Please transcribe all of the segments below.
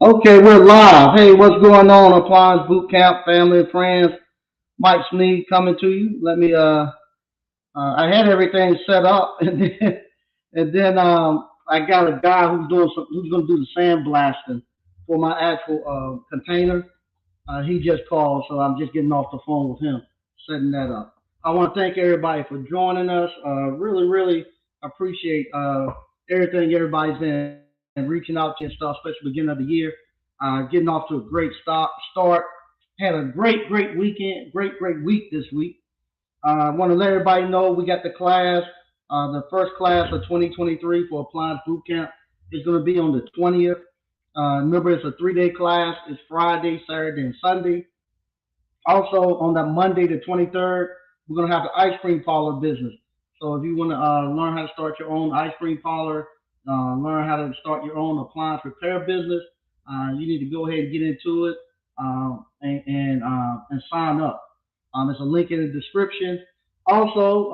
Okay, we're live. Hey, what's going on, Appliance Boot Camp family and friends? Mike Sneed coming to you. I had everything set up, and then I got a guy who's going to do the sandblasting for my actual container. He just called, so I'm just getting off the phone with him, setting that up. I want to thank everybody for joining us. Really appreciate everything everybody's been reaching out to and stuff, especially beginning of the year. Getting off to a great start. Had a great weekend, great week this week. I want to let everybody know we got the first class of 2023 for Appliance Boot Camp is going to be on the 20th. Remember, it's a 3-day class. It's Friday, Saturday, and Sunday. Also, on that Monday, the 23rd, we're going to have the ice cream parlor business. So if you want to learn how to start your own ice cream parlor, learn how to start your own appliance repair business, you need to go ahead and get into it and sign up. There's a link in the description. Also,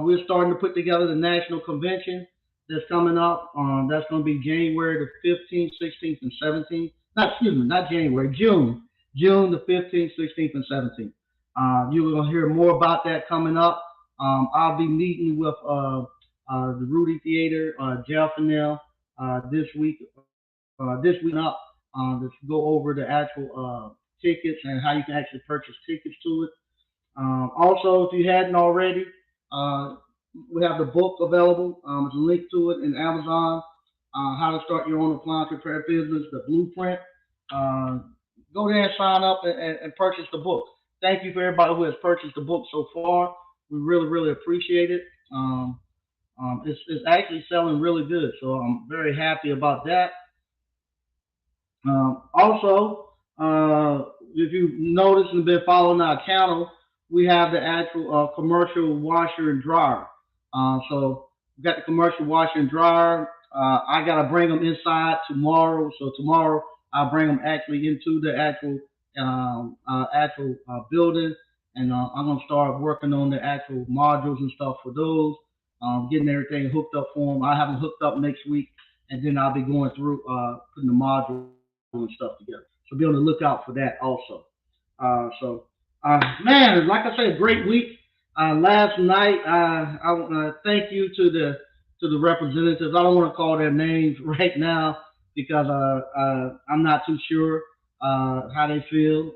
we're starting to put together the national convention that's coming up. That's going to be January the 15th, 16th, and 17th. Not excuse me, not January, June the 15th, 16th, and 17th. You're going to hear more about that coming up. I'll be meeting with the Rudy Theater, Jeff and them this week up to go over the actual tickets and how you can actually purchase tickets to it. Also, if you hadn't already, uh, we have the book available. There's a link to it in Amazon. How to start your own appliance repair business, the blueprint. Uh, Go there and sign up and purchase the book. Thank you for everybody who has purchased the book so far. We really appreciate it. It's actually selling really good, so I'm very happy about that. Also, if you've noticed and been following our channel, we have the actual commercial washer and dryer. So we got the commercial washer and dryer. I gotta bring them inside tomorrow. So tomorrow I'll bring them actually into the actual building, and I'm gonna start working on the actual modules and stuff for those. Getting everything hooked up for them. I have them hooked up next week, and then I'll be going through putting the modules and stuff together. So be on the lookout for that also. Man, like I said, great week. Last night, I want to thank you to the representatives. I don't want to call their names right now because I'm not too sure how they feel.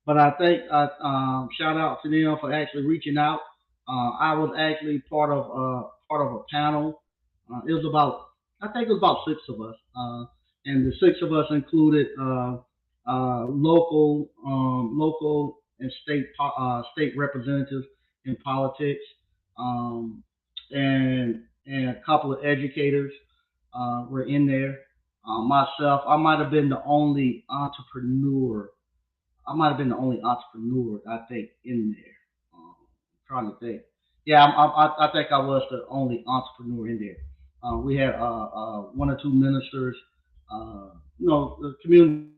But I think shout out to them for actually reaching out. I was actually part of a panel. It was about I think it was about six of us, and the six of us included local and state representatives in politics, um, and a couple of educators were in there. Myself, I might have been the only entrepreneur. I might have been the only entrepreneur I think in there. I'm trying to think. Yeah, I think I was the only entrepreneur in there. We had one or two ministers, the community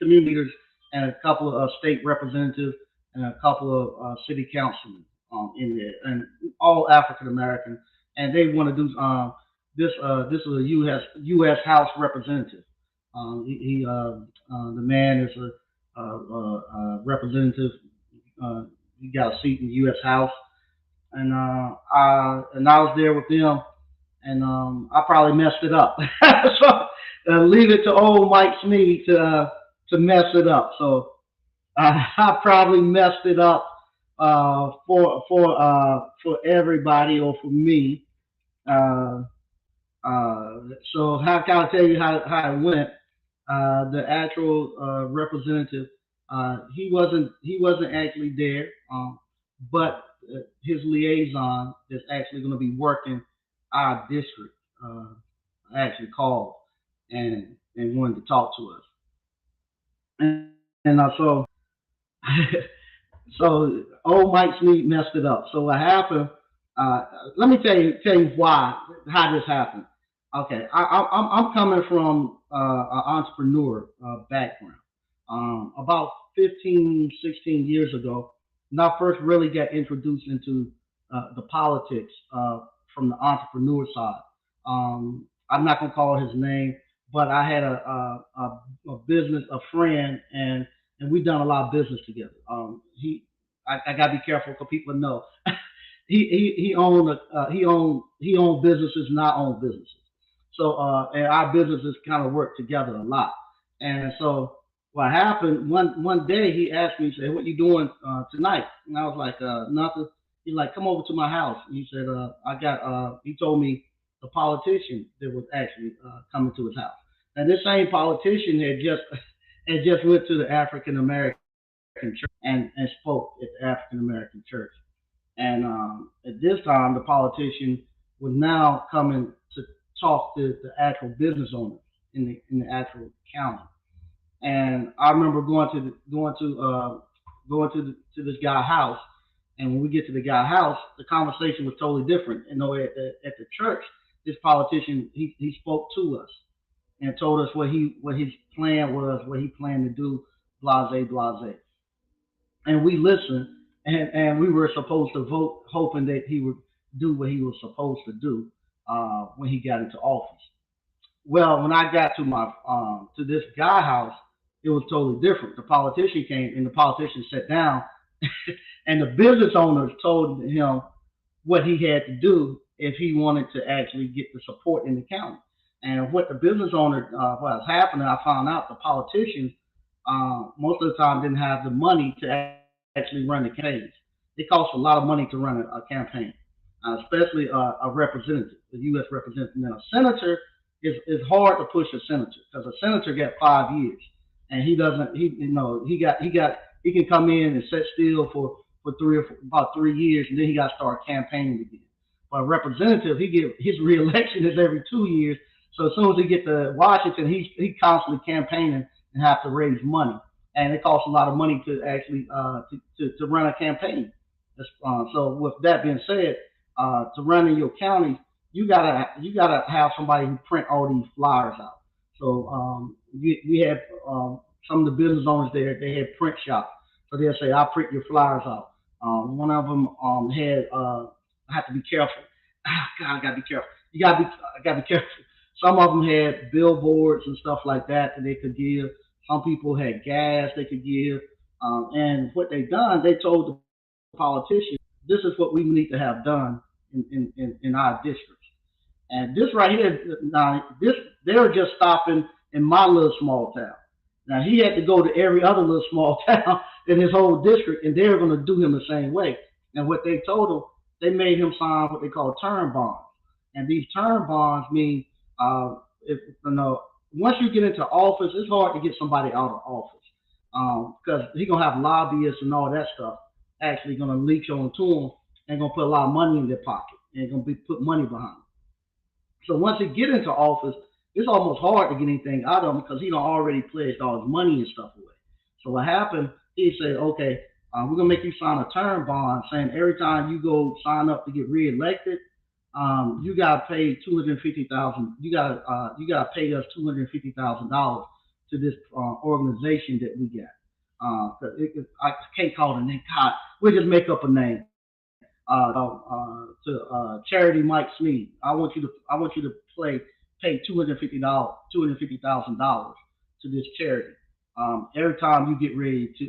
leaders, and a couple of state representatives, and a couple of city councilmen in there, and all African American. And they want to do this is a U.S. House representative. The man is a representative. He got a seat in the U.S. House, and I was there with them, and I probably messed it up. So leave it to old Mike Sneed to mess it up. So I probably messed it up for everybody or for me. Uh, so how can I tell you how it went? The actual representative, he wasn't actually there, but his liaison is actually going to be working our district. Actually called and wanted to talk to us, and so old Mike Sneed messed it up. So what happened? Uh, Let me tell you why how this happened. Okay, I'm coming from an entrepreneur background. About 15, 16 years ago, when I first really got introduced into the politics from the entrepreneur side. I'm not gonna call his name, but I had a business, a friend, and we done a lot of business together. I gotta be careful because people know he owned businesses and I own businesses. So and our businesses kind of work together a lot. And so what happened one day he asked me, he said, "What you doing tonight?" And I was like, "Nothing." He's like, "Come over to my house." And he said, "I got." He told me the politician that was actually coming to his house. And this same politician had just went to the African American church and spoke at the African American church. And at this time, the politician was now coming to talk to the actual business owners in the actual county. And I remember going to this guy's house. And when we get to the guy's house, the conversation was totally different. You know, at the church, this politician he spoke to us and told us what his plan was, what he planned to do, blase blase. And we listened, and we were supposed to vote, hoping that he would do what he was supposed to do when he got into office. Well, when I got to my to this guy house, it was totally different. The politician came, and the politician sat down, and the business owners told him what he had to do if he wanted to actually get the support in the county. And what the business owner, what was happening, I found out the politicians most of the time didn't have the money to actually run the campaigns. It costs a lot of money to run a campaign, especially a representative, a U.S. representative. Now, a senator is hard to push a senator because a senator got 5 years, and he doesn't. He can come in and sit still for about 3 years, and then he got to start campaigning again. But a representative, he get his reelection is every 2 years. So as soon as he get to Washington, he constantly campaigning and have to raise money, and it costs a lot of money to actually to run a campaign. So with that being said, to run in your county, you gotta have somebody who print all these flyers out. So we had some of the business owners there. They had print shops, so they'll say, "I'll print your flyers out." One of them had I have to be careful. God, I gotta be careful. I gotta be careful. Some of them had billboards and stuff like that that they could give. Some people had gas they could give. And what they done, they told the politicians, this is what we need to have done in our districts. And this right here, now this they were just stopping in my little small town. Now he had to go to every other little small town in his whole district, and they were going to do him the same way. And what they told him, they made him sign what they call term bonds. And these term bonds mean if once you get into office, it's hard to get somebody out of office because he's gonna have lobbyists and all that stuff actually gonna leech on to him and gonna put a lot of money in their pocket and gonna be put money behind him. So once he get into office, it's almost hard to get anything out of him because he done already pledged all his money and stuff away. So what happened? He said, "Okay, we're gonna make you sign a term bond saying every time you go sign up to get reelected, you gotta pay 250,000. You gotta pay us $250,000 to this organization that we got. I can't call the name. God, we'll just make up a name. To Charity Mike Sneed. I want you to pay $250,000 to this charity. Every time you get ready to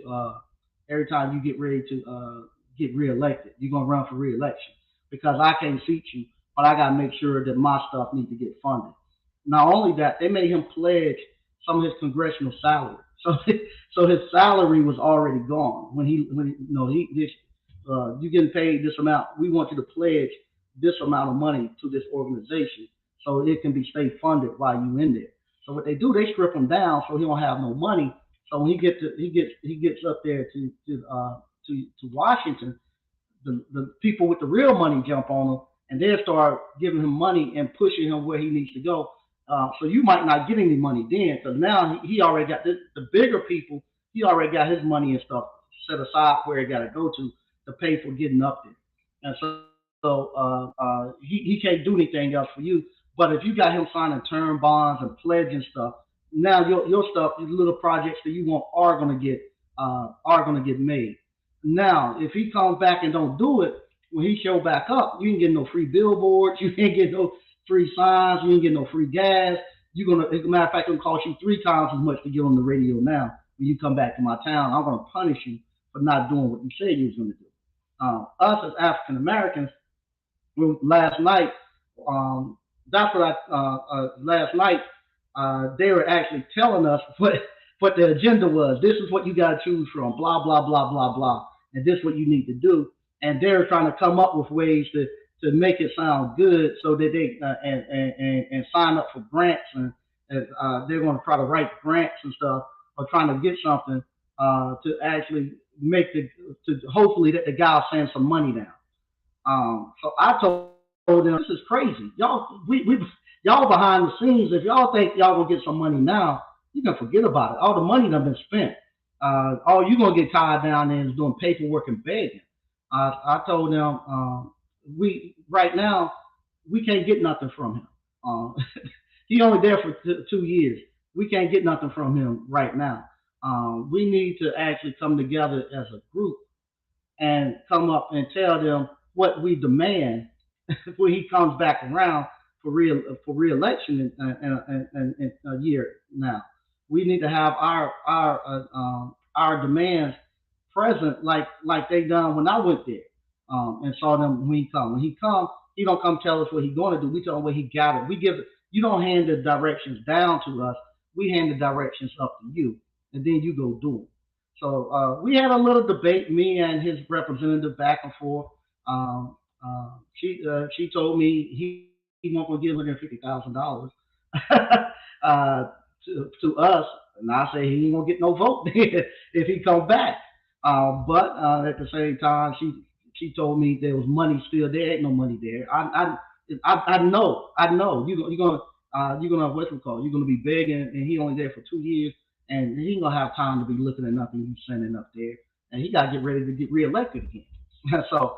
get reelected, you're gonna run for reelection because I can't seat you, but I gotta make sure that my stuff needs to get funded. Not only that, they made him pledge some of his congressional salary. So so his salary was already gone when he this you getting paid this amount. We want you to pledge this amount of money to this organization so it can be state funded while you in there. So what they do, they strip him down so he don't have no money. So when he gets up there to Washington, the people with the real money jump on him and they'll start giving him money and pushing him where he needs to go. So you might not get any money then because now he already got the bigger people. He already got his money and stuff set aside where he got to go to pay for getting up there. And he can't do anything else for you. But if you got him signing term bonds and pledging stuff, now your stuff, these little projects that you want are gonna get made. Now, if he comes back and don't do it, when he show back up, you ain't get no free billboards, you ain't get no free signs, you ain't get no free gas. As a matter of fact, it'll cost you 3 times as much to get on the radio now. When you come back to my town, I'm gonna punish you for not doing what you said you was gonna do. Us as African Americans, last night, um, that's what last night, they were actually telling us what the agenda was. This is what you got to choose from, blah, blah, blah, blah, blah. And this is what you need to do. And they're trying to come up with ways to make it sound good so that they and sign up for grants. And they're going to try to write grants and stuff or trying to get something to actually to hopefully that the guy will send some money down. So I told them, this is crazy. Y'all behind the scenes. If y'all think y'all gonna get some money now, you can forget about it. All the money done been spent. All you gonna get tied down there is doing paperwork and begging. I told them, we right now we can't get nothing from him. He only there for 2 years. We can't get nothing from him right now. We need to actually come together as a group and come up and tell them what we demand when he comes back around for reelection in a year now. We need to have our demands present like they done when I went there and saw them when he come. When he come, he don't come tell us what he's going to do. We tell him what he got it. We give it. You don't hand the directions down to us. We hand the directions up to you, and then you go do them. So we had a little debate, me and his representative, back and forth. Um, she told me he won't gonna give $150,000 uh, to us, and I say he ain't gonna get no vote if he come back. But at the same time, she told me there was money still there. Ain't no money there. I know you're gonna what's it called? You're gonna be begging, and he only there for 2 years, and he ain't gonna have time to be looking at nothing you sending up there, and he got to get ready to get reelected again. So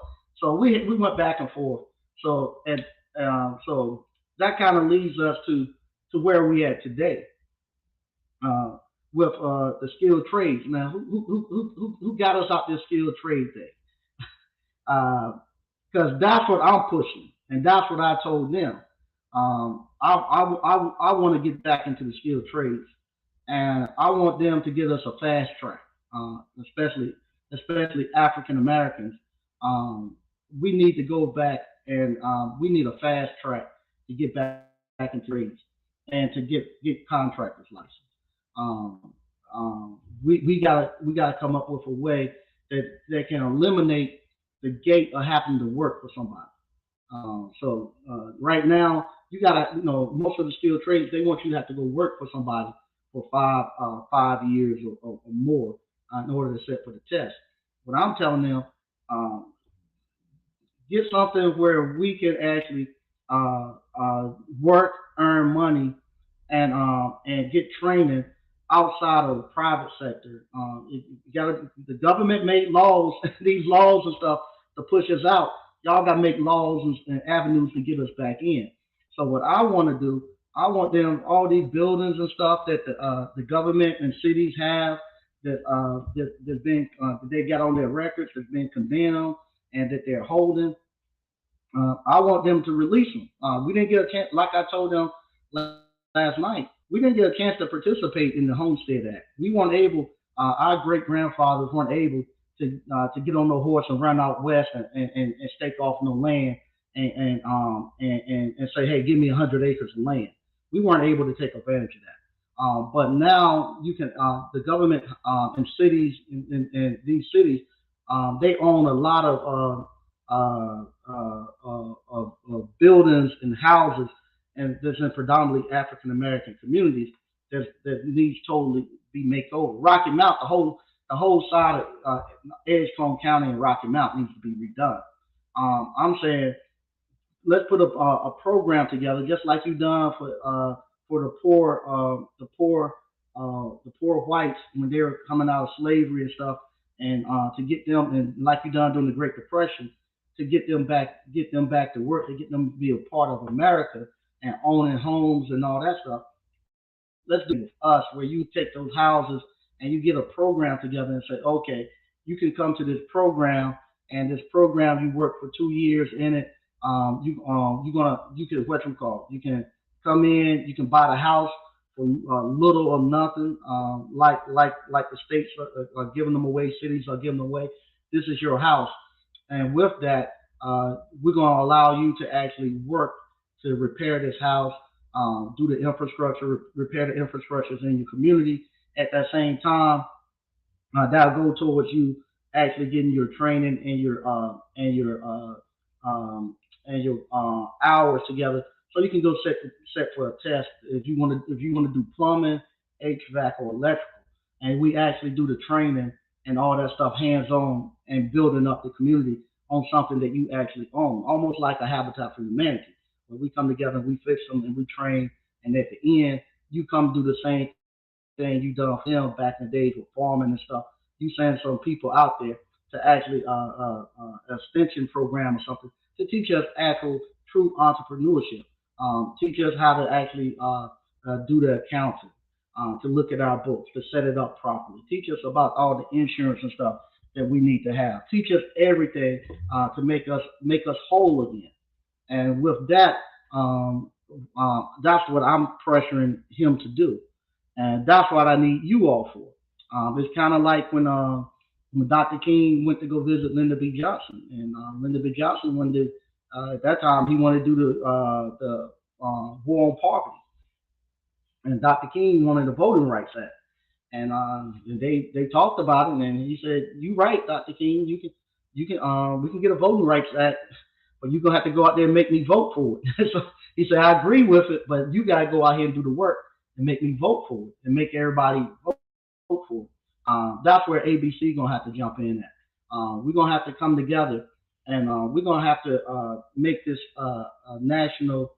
we went back and forth. So that kind of leads us to where we at today uh, with the skilled trades. Now, who got us out this skilled trade thing? Because that's what I'm pushing, and that's what I told them. I want to get back into the skilled trades, and I want them to give us a fast track, especially African Americans. Um, we need to go back and we need a fast track to get back into trades and to get contractors licensed. Um, we gotta come up with a way that can eliminate the gate of having to work for somebody. So right now, you gotta, most of the skilled trades, they want you to have to go work for somebody for 5 years or more in order to sit for the test. What I'm telling them, um, get something where we can actually uh, uh, work, earn money, and get training outside of the private sector. The government made laws, these laws and stuff to push us out. Y'all got to make laws and avenues to get us back in. So what I want to do, I want them all these buildings and stuff that the government and cities have that's been that they got on their records that's been condemned and that they're holding. I want them to release them. We didn't get a chance, like I told them last night. We didn't get a chance to participate in the Homestead Act. We weren't able. Our great grandfathers weren't able to get on no horse and run out west and stake off no land and say, hey, give me 100 acres of land. We weren't able to take advantage of that. But now you can. The government and cities in these cities, they own a lot of buildings and houses, and there's in predominantly African American communities that needs totally be made over. Rocky Mount, the whole side of Edgecombe County and Rocky Mount needs to be redone. I'm saying let's put a program together, just like you done for the poor whites when they were coming out of slavery and stuff, and to get them, and like you done during the Great Depression, to get them back to work, to get them to be a part of America and owning homes and all that stuff. Let's do it with us, where you take those houses and you get a program together and say, okay, you can come to this program, and this program you work for 2 years in it. You can what you call, you can come in, you can buy the house for little or nothing, like the states are giving them away, cities are giving them away. This is your house, and with that, we're going to allow you to actually work to repair this house, do the infrastructure, repair the infrastructures in your community. At that same time, that'll go towards you actually getting your training and your hours together, so you can go set for a test if you want to do plumbing, HVAC, or electrical, and we actually do the training and all that stuff hands on and building up the community on something that you actually own, almost like a Habitat for Humanity, where we come together and we fix them and we train, and at the end you come do the same thing you done for them back in the days with farming and stuff. You send some people out there to actually extension program or something to teach us actual true entrepreneurship. Teach us how to actually do the accounting, to look at our books, to set it up properly. Teach us about all the insurance and stuff that we need to have. Teach us everything to make us whole again. And with that, that's what I'm pressuring him to do, and that's what I need you all for. It's kind of like when Dr. King went to go visit Lyndon B. Johnson, and Lyndon B. Johnson wanted to, at that time he wanted to do the war on poverty, and Dr. King wanted a Voting Rights Act, and they talked about it, and he said, "You right, Dr. King, you can we can get a Voting Rights Act, but you're gonna have to go out there and make me vote for it." So he said, "I agree with it, but you gotta go out here and do the work and make me vote for it and make everybody vote for it." That's where ABC gonna have to jump in at. We're gonna have to come together, and we're gonna have to make this national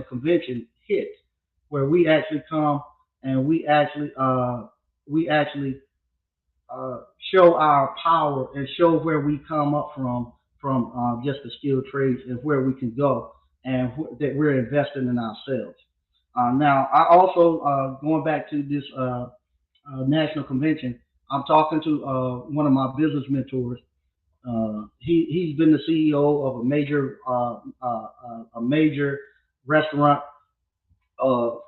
convention hit, where we actually come and we actually show our power and show where we come up from just the skilled trades and where we can go, and that we're investing in ourselves. Now, I also going back to this national convention. I'm talking to one of my business mentors. He's been the CEO of a major restaurant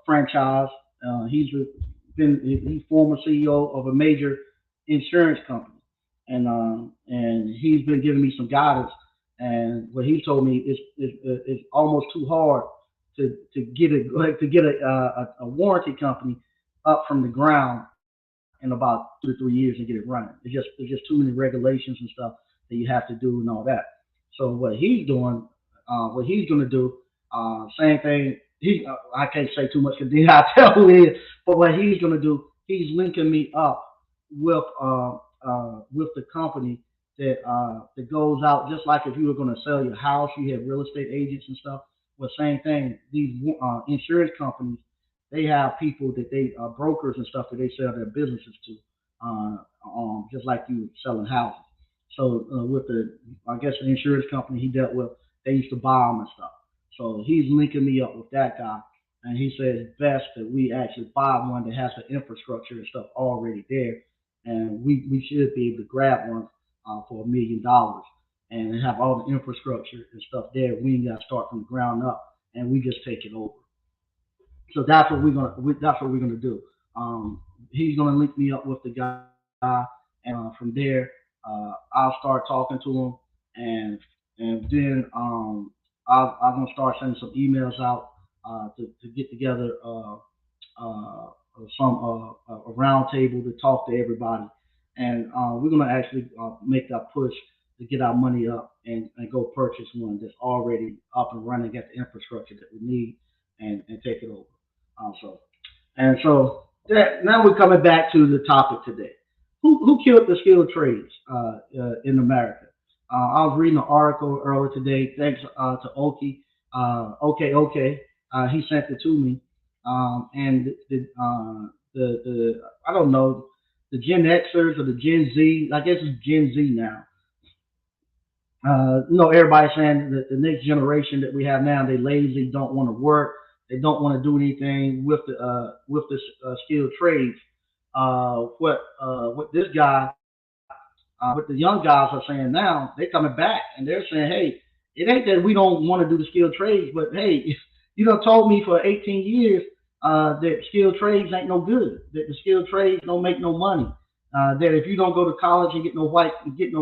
franchise. He's former CEO of a major insurance company, and he's been giving me some guidance. And what he told me is almost too hard to get a warranty company up from the ground in about 2 to 3 years and get it running. There's just too many regulations and stuff that you have to do and all that. So what he's going to do, same thing. I can't say too much because then I tell who it is. But what he's going to do, he's linking me up with the company that goes out, just like if you were going to sell your house, you have real estate agents and stuff. Well, same thing. These insurance companies, they have people that they brokers and stuff that they sell their businesses to, just like you selling houses. So with I guess the insurance company he dealt with, they used to buy them and stuff. So he's linking me up with that guy, and he says it's best that we actually buy one that has the infrastructure and stuff already there, and we should be able to grab one for $1 million and have all the infrastructure and stuff there. We ain't got to start from the ground up, and we just take it over. So that's what we're gonna do. He's gonna link me up with the guy, and from there, I'll start talking to him, and then I'm gonna start sending some emails out to get together a round table to talk to everybody, and we're gonna actually make that push to get our money up and go purchase one that's already up and running, get the infrastructure that we need, and take it over. So now we're coming back to the topic today. Who killed the skilled trades in America? I was reading an article earlier today. Thanks to Oki. Okay. He sent it to me. And the I don't know, the Gen Xers or the Gen Z. I guess it's Gen Z now. Everybody's saying that the next generation that we have now, they lazy, don't want to work, they don't want to do anything with the skilled trades. What this guy, what the young guys are saying now, they're coming back and they're saying, hey, it ain't that we don't want to do the skilled trades, but hey, You done told me for 18 years that skilled trades ain't no good. That the skilled trades don't make no money. That if you don't go to college and get no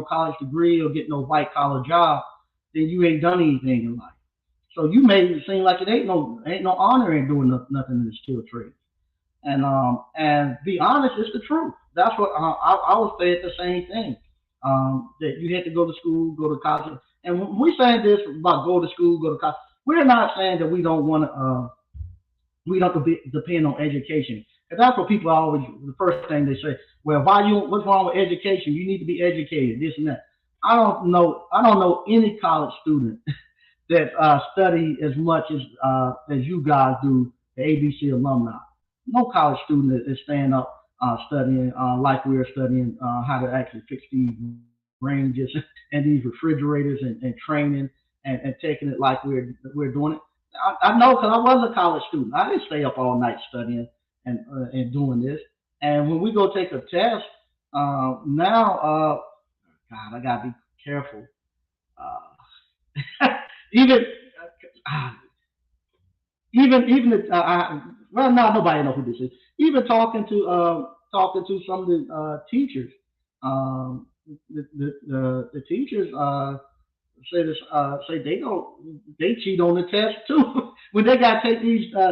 college degree or get no white collar job, then you ain't done anything in life. So you made it seem like it ain't no honor in doing nothing in the skilled trades. And be honest, it's the truth. That's what I was saying the same thing. That you had to go to school, go to college, and when we saying this about go to school, go to college, we're not saying that we don't depend on education. And that's what people always the first thing they say. Well, what's wrong with education? You need to be educated, this and that. I don't know any college student that study as much as you guys do, the ABC alumni. No college student is staying up studying like we're studying how to actually fix these ranges and these refrigerators and training and taking it like we're doing it. I know because I was a college student. I didn't stay up all night studying and doing this. And when we go take a test, now, God, I gotta be careful. Even uh, even well, no, nobody know who this is. Even talking to some of the teachers, the teachers say they cheat on the test too. When they got to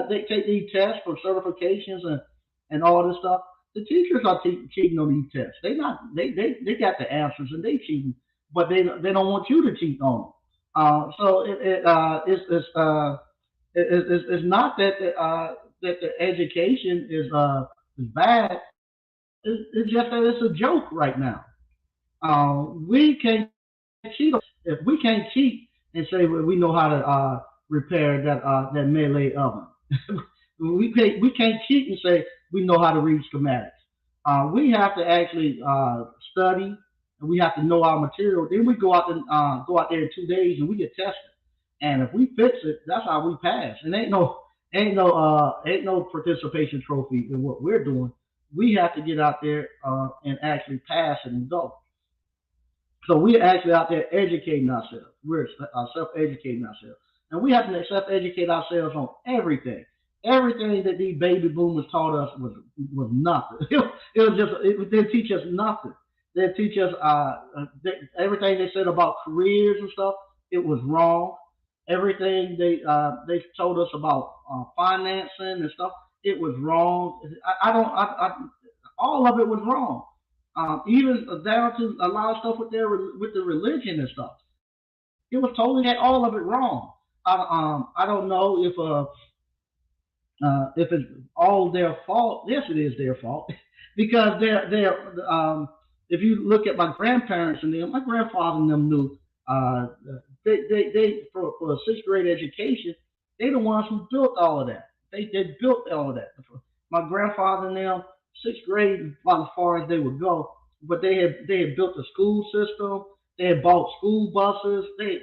they take these tests for certifications and all this stuff. The teachers are cheating on these tests. They got the answers and they cheating, but they don't want you to cheat on them. So it's not that the education is bad. It's just that it's a joke right now. We can't cheat. If we can't cheat and say well, we know how to repair that melee oven, we can't cheat and say we know how to read schematics. We have to actually study and we have to know our material. Then we go out there in 2 days and we get tested. And if we fix it, that's how we pass. And ain't no participation trophy in what we're doing. We have to get out there and actually pass it and go. So we're actually out there educating ourselves. We're self-educating ourselves, and we have to self-educate ourselves on everything. Everything that these baby boomers taught us was nothing. It was just it didn't teach us nothing. They teach us everything they said about careers and stuff. It was wrong. Everything they told us about financing and stuff. It was wrong. I don't. All of it was wrong. Even down to a lot of stuff with the religion and stuff. It was totally had all of it wrong. I don't know if it's all their fault. Yes, it is their fault because if you look at my grandparents and them, my grandfather and them knew they for a sixth grade education, they the ones who built all of that. They built all of that. My grandfather and them, sixth grade about as far as they would go, but they had built a school system. They had bought school buses. They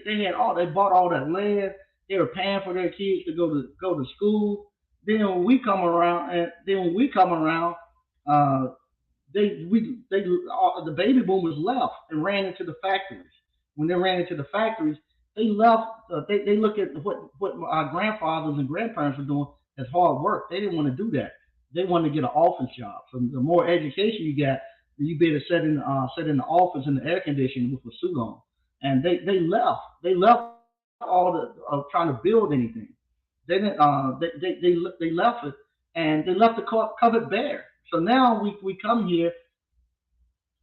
bought all that land. They were paying for their kids to go to school. Then when we come around, uh, the baby boomers left and ran into the factories. When they ran into the factories, they left. They look at what our grandfathers and grandparents were doing as hard work. They didn't want to do that. They wanted to get an office job. So the more education you got, you better sit in the office in the air conditioning with a suit on. And they left. They left all the trying to build anything. They didn't. They left it, and they left the cupboard bare. So now we come here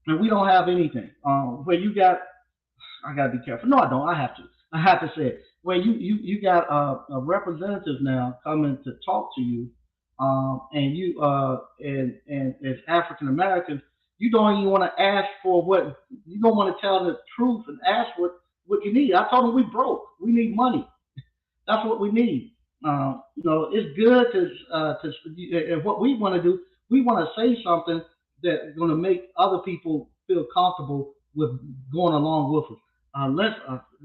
and we don't have anything. Where you got, I gotta be careful. No, I don't. I have to. I have to say it. Where you got a representative now coming to talk to you, and as African Americans, you don't even want to ask for what you don't want to tell the truth and ask what you need. I told them we broke. We need money. That's what we need. It's good and what we want to do. We want to say something that's going to make other people feel comfortable with going along with us. Let's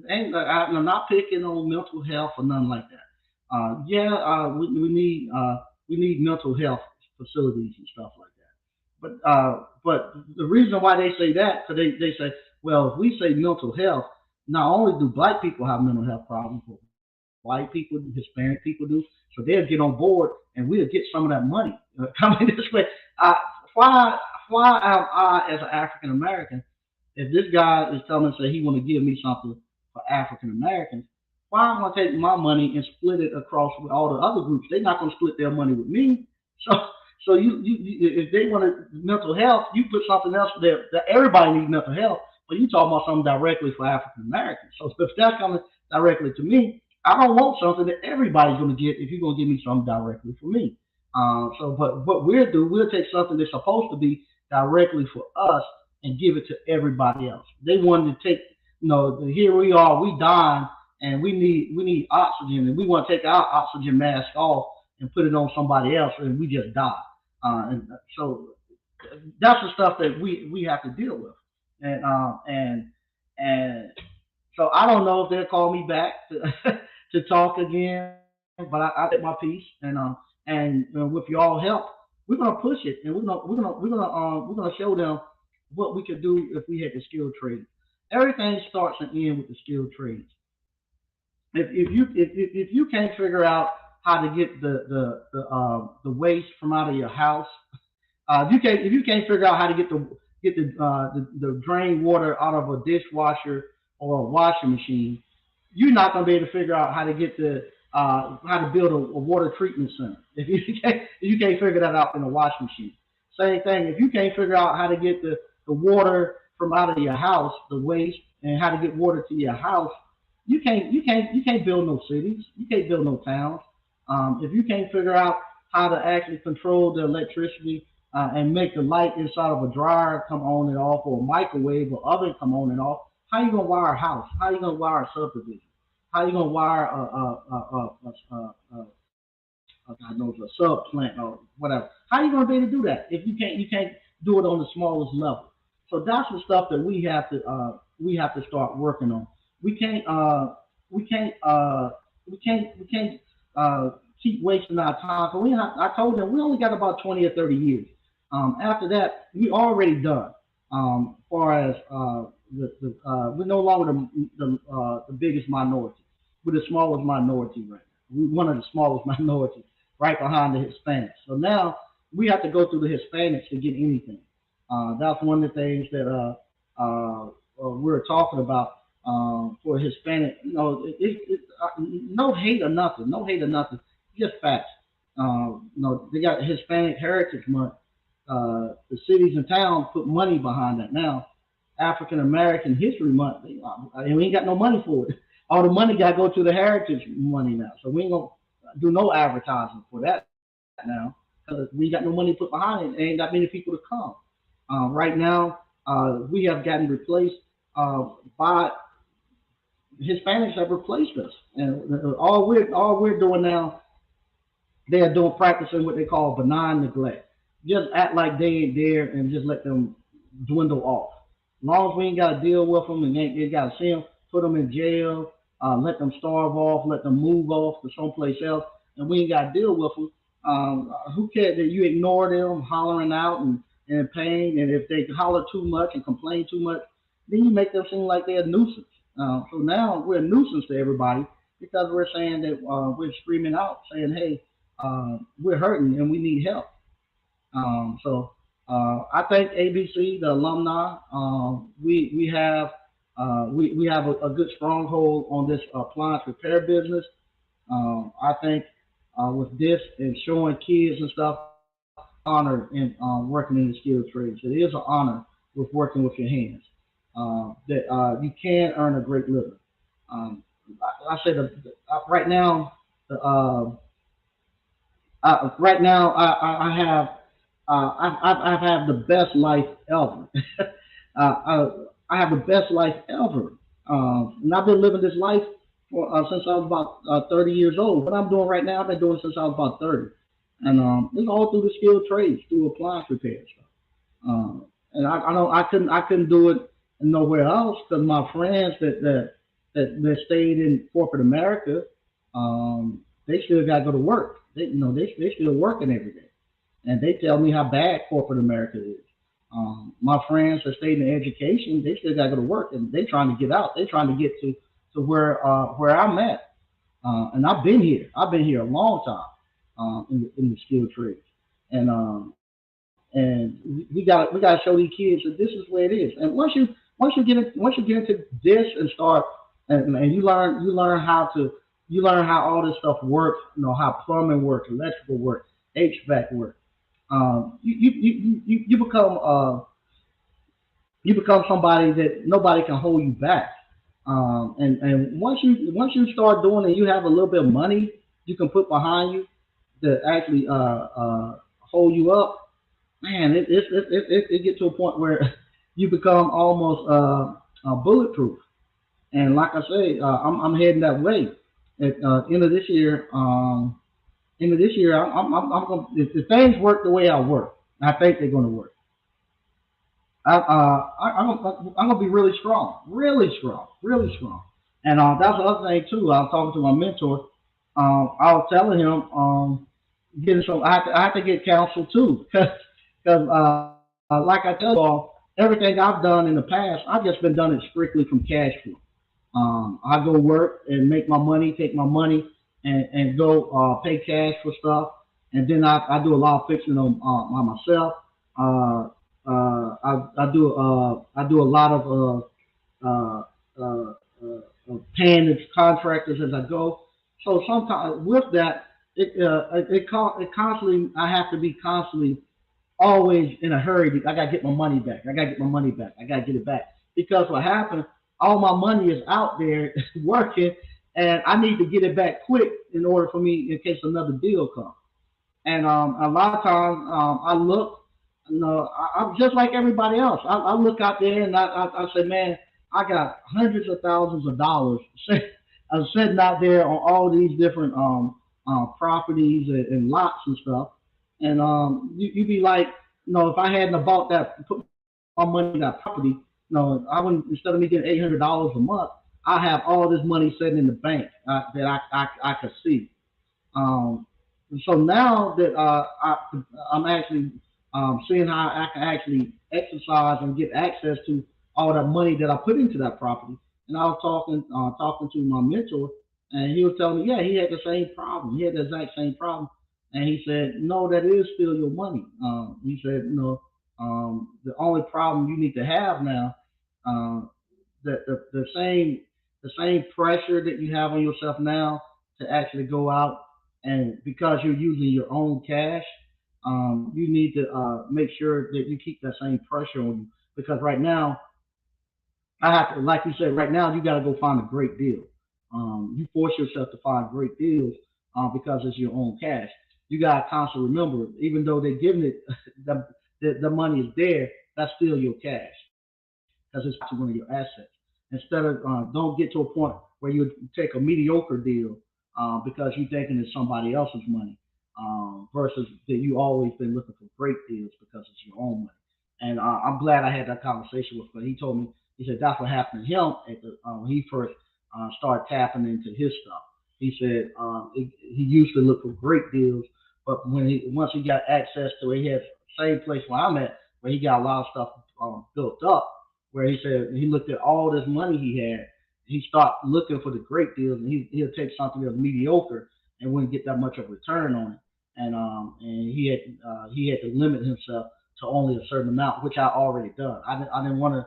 I'm not picking on mental health or nothing like that. Yeah, we need mental health facilities and stuff like that. But the reason why they say that, because they say, well, if we say mental health, not only do black people have mental health problems, but white people have mental health problems. white people, Hispanic people do. So they'll get on board, and we'll get some of that money coming this way. Uh, why am I, as an African American, if this guy is telling me say he want to give me something for African Americans, why am I gonna take my money and split it across with all the other groups? They're not gonna split their money with me. So if they want mental health, you put something else there. That everybody needs mental health, but you talking about something directly for African Americans. So if that's coming directly to me, I don't want something that everybody's gonna get if you're gonna give me something directly for me. But what we'll do, we'll take something that's supposed to be directly for us and give it to everybody else. They wanted to take, here we are, we dying, and we need oxygen, and we want to take our oxygen mask off and put it on somebody else, and we just die. And so that's the stuff that we have to deal with, and so I don't know if they'll call me back to to talk again, but I did my piece, and with y'all help, we're gonna push it, and we're gonna show them what we could do if we had the skilled trades. Everything starts and ends with the skilled trades. If you can't figure out how to get the waste from out of your house, if you can't figure out how to get the drain water out of a dishwasher or a washing machine, you're not going to be able to figure out how to get how to build a water treatment center. If you can't figure that out in a washing machine. Same thing. If you can't figure out how to get the water from out of your house, the waste, and how to get water to your house, you can't build no cities. You can't build no towns. If you can't figure out how to actually control the electricity and make the light inside of a dryer come on and off, or a microwave or oven come on and off, how you gonna wire a house? How you gonna wire a subdivision? How you gonna wire God knows, a sub plant or whatever? How you gonna be able to do that if you can't do it on the smallest level? So that's the stuff that we have to start working on. We can't we can't keep wasting our time. So I told them we only got about 20 or 30 years. After that, we already done. Far as we're no longer the biggest minority. We're the smallest minority right now. We're one of the smallest minorities, right behind the Hispanics. So now we have to go through the Hispanics to get anything. That's one of the things that we're talking about for Hispanic. No hate or nothing. No hate or nothing. Just facts. They got Hispanic Heritage Month. The cities and towns put money behind that now. African American History Month, and we ain't got no money for it. All the money got to go to the heritage money now. So we ain't gonna do no advertising for that now because we got no money put behind it. Ain't got many people to come. Right now, we have gotten replaced by Hispanics have replaced us, and all we're doing now, they are doing practicing what they call benign neglect. Just act like they ain't there and just let them dwindle off. As long as we ain't got to deal with them and ain't got to see them, put them in jail, let them starve off, let them move off to someplace else, and we ain't got to deal with them. Who cares that you ignore them hollering out and in pain, and if they holler too much and complain too much, then you make them seem like they're a nuisance. So now we're a nuisance to everybody because we're saying that we're screaming out, saying, "Hey, we're hurting and we need help." I think ABC, the alumni, we have a good stronghold on this appliance repair business. I think with this and showing kids and stuff, honor in working in the skilled trades. It is an honor with working with your hands. That you can earn a great living. I say right now, right now I've had the best life ever. I have the best life ever, and I've been living this life since I was about 30 years old. What I'm doing right now, I've been doing since I was about 30, and it's all through the skilled trades, through appliance repair stuff. And I couldn't do it nowhere else because my friends that stayed in corporate America, they still got to go to work. They still working every day, and they tell me how bad corporate America is. My friends that stayed in education, they still got to go to work, and they trying to get out. They trying to get to where I'm at. And I've been here. I've been here a long time in the skilled trades, and we got to show these kids that this is where it is. And once you get into this and start and you learn how to you learn how all this stuff works. You know how plumbing works, electrical works, HVAC works. You become somebody that nobody can hold you back. And once you start doing it, you have a little bit of money you can put behind you to actually hold you up. Man, it get to a point where you become almost bulletproof. And like I say, I'm heading that way. At end of this year, I'm going. If things work the way I work, and I think they're going to work. I'm gonna be really strong, really strong, really strong. And that's the other thing too. I was talking to my mentor. I was telling him getting some. I have to get counsel too, because like I tell you all, everything I've done in the past, I've just been done it strictly from cash flow. I go work and make my money, take my money, and go pay cash for stuff, and then I do a lot of fixing on myself. Uh, I do a lot of paying the contractors as I go. So sometimes with that, it constantly I have to be constantly always in a hurry. I gotta get my money back. I gotta get my money back. I gotta get it back because what happened? All my money is out there working, and I need to get it back quick in order for me in case another deal comes. And a lot of times I look, I'm just like everybody else. I look out there and I say, man, I got hundreds of thousands of dollars I'm sitting out there on all these different properties and lots and stuff. And you be like, if I hadn't bought that, put my money in that property, I wouldn't, instead of me getting $800 a month, I have all this money sitting in the bank that I could see. Um, so now that I'm actually seeing how I can actually exercise and get access to all that money that I put into that property, and I was talking to my mentor, and he was telling me, yeah, he had the same problem. He had the exact same problem, and he said, no, that is still your money. He said, the only problem you need to have now, uh, the same pressure that you have on yourself now to actually go out and because you're using your own cash, you need to make sure that you keep that same pressure on you because right now I have to, like you said, right now you got to go find a great deal. You force yourself to find great deals because it's your own cash. You got to constantly remember, even though they're giving it, the money is there, that's still your cash because it's to one of your assets. Instead of don't get to a point where you take a mediocre deal because you're thinking it's somebody else's money versus that you always been looking for great deals because it's your own money. And I'm glad I had that conversation with him. He told me he said that's what happened to him when he first started tapping into his stuff. He said he used to look for great deals, but once he got access to it, he had same place where I'm at, where he got a lot of stuff built up. Where he said he looked at all this money he had, he stopped looking for the great deals, and he'll take something that's mediocre and wouldn't get that much of a return on it. And he had to limit himself to only a certain amount, which I already done. I didn't want to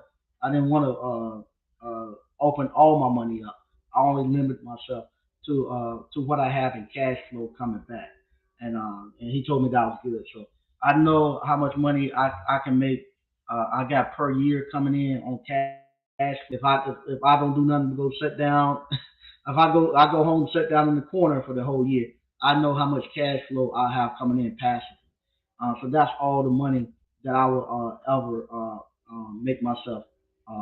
open all my money up. I only limit myself to what I have in cash flow coming back, and he told me that was good. So I know how much money I can make. I got per year coming in on cash flow. If I don't do nothing to go sit down, if I go home sit down in the corner for the whole year, I know how much cash flow I have coming in passive. So that's all the money that I will ever make myself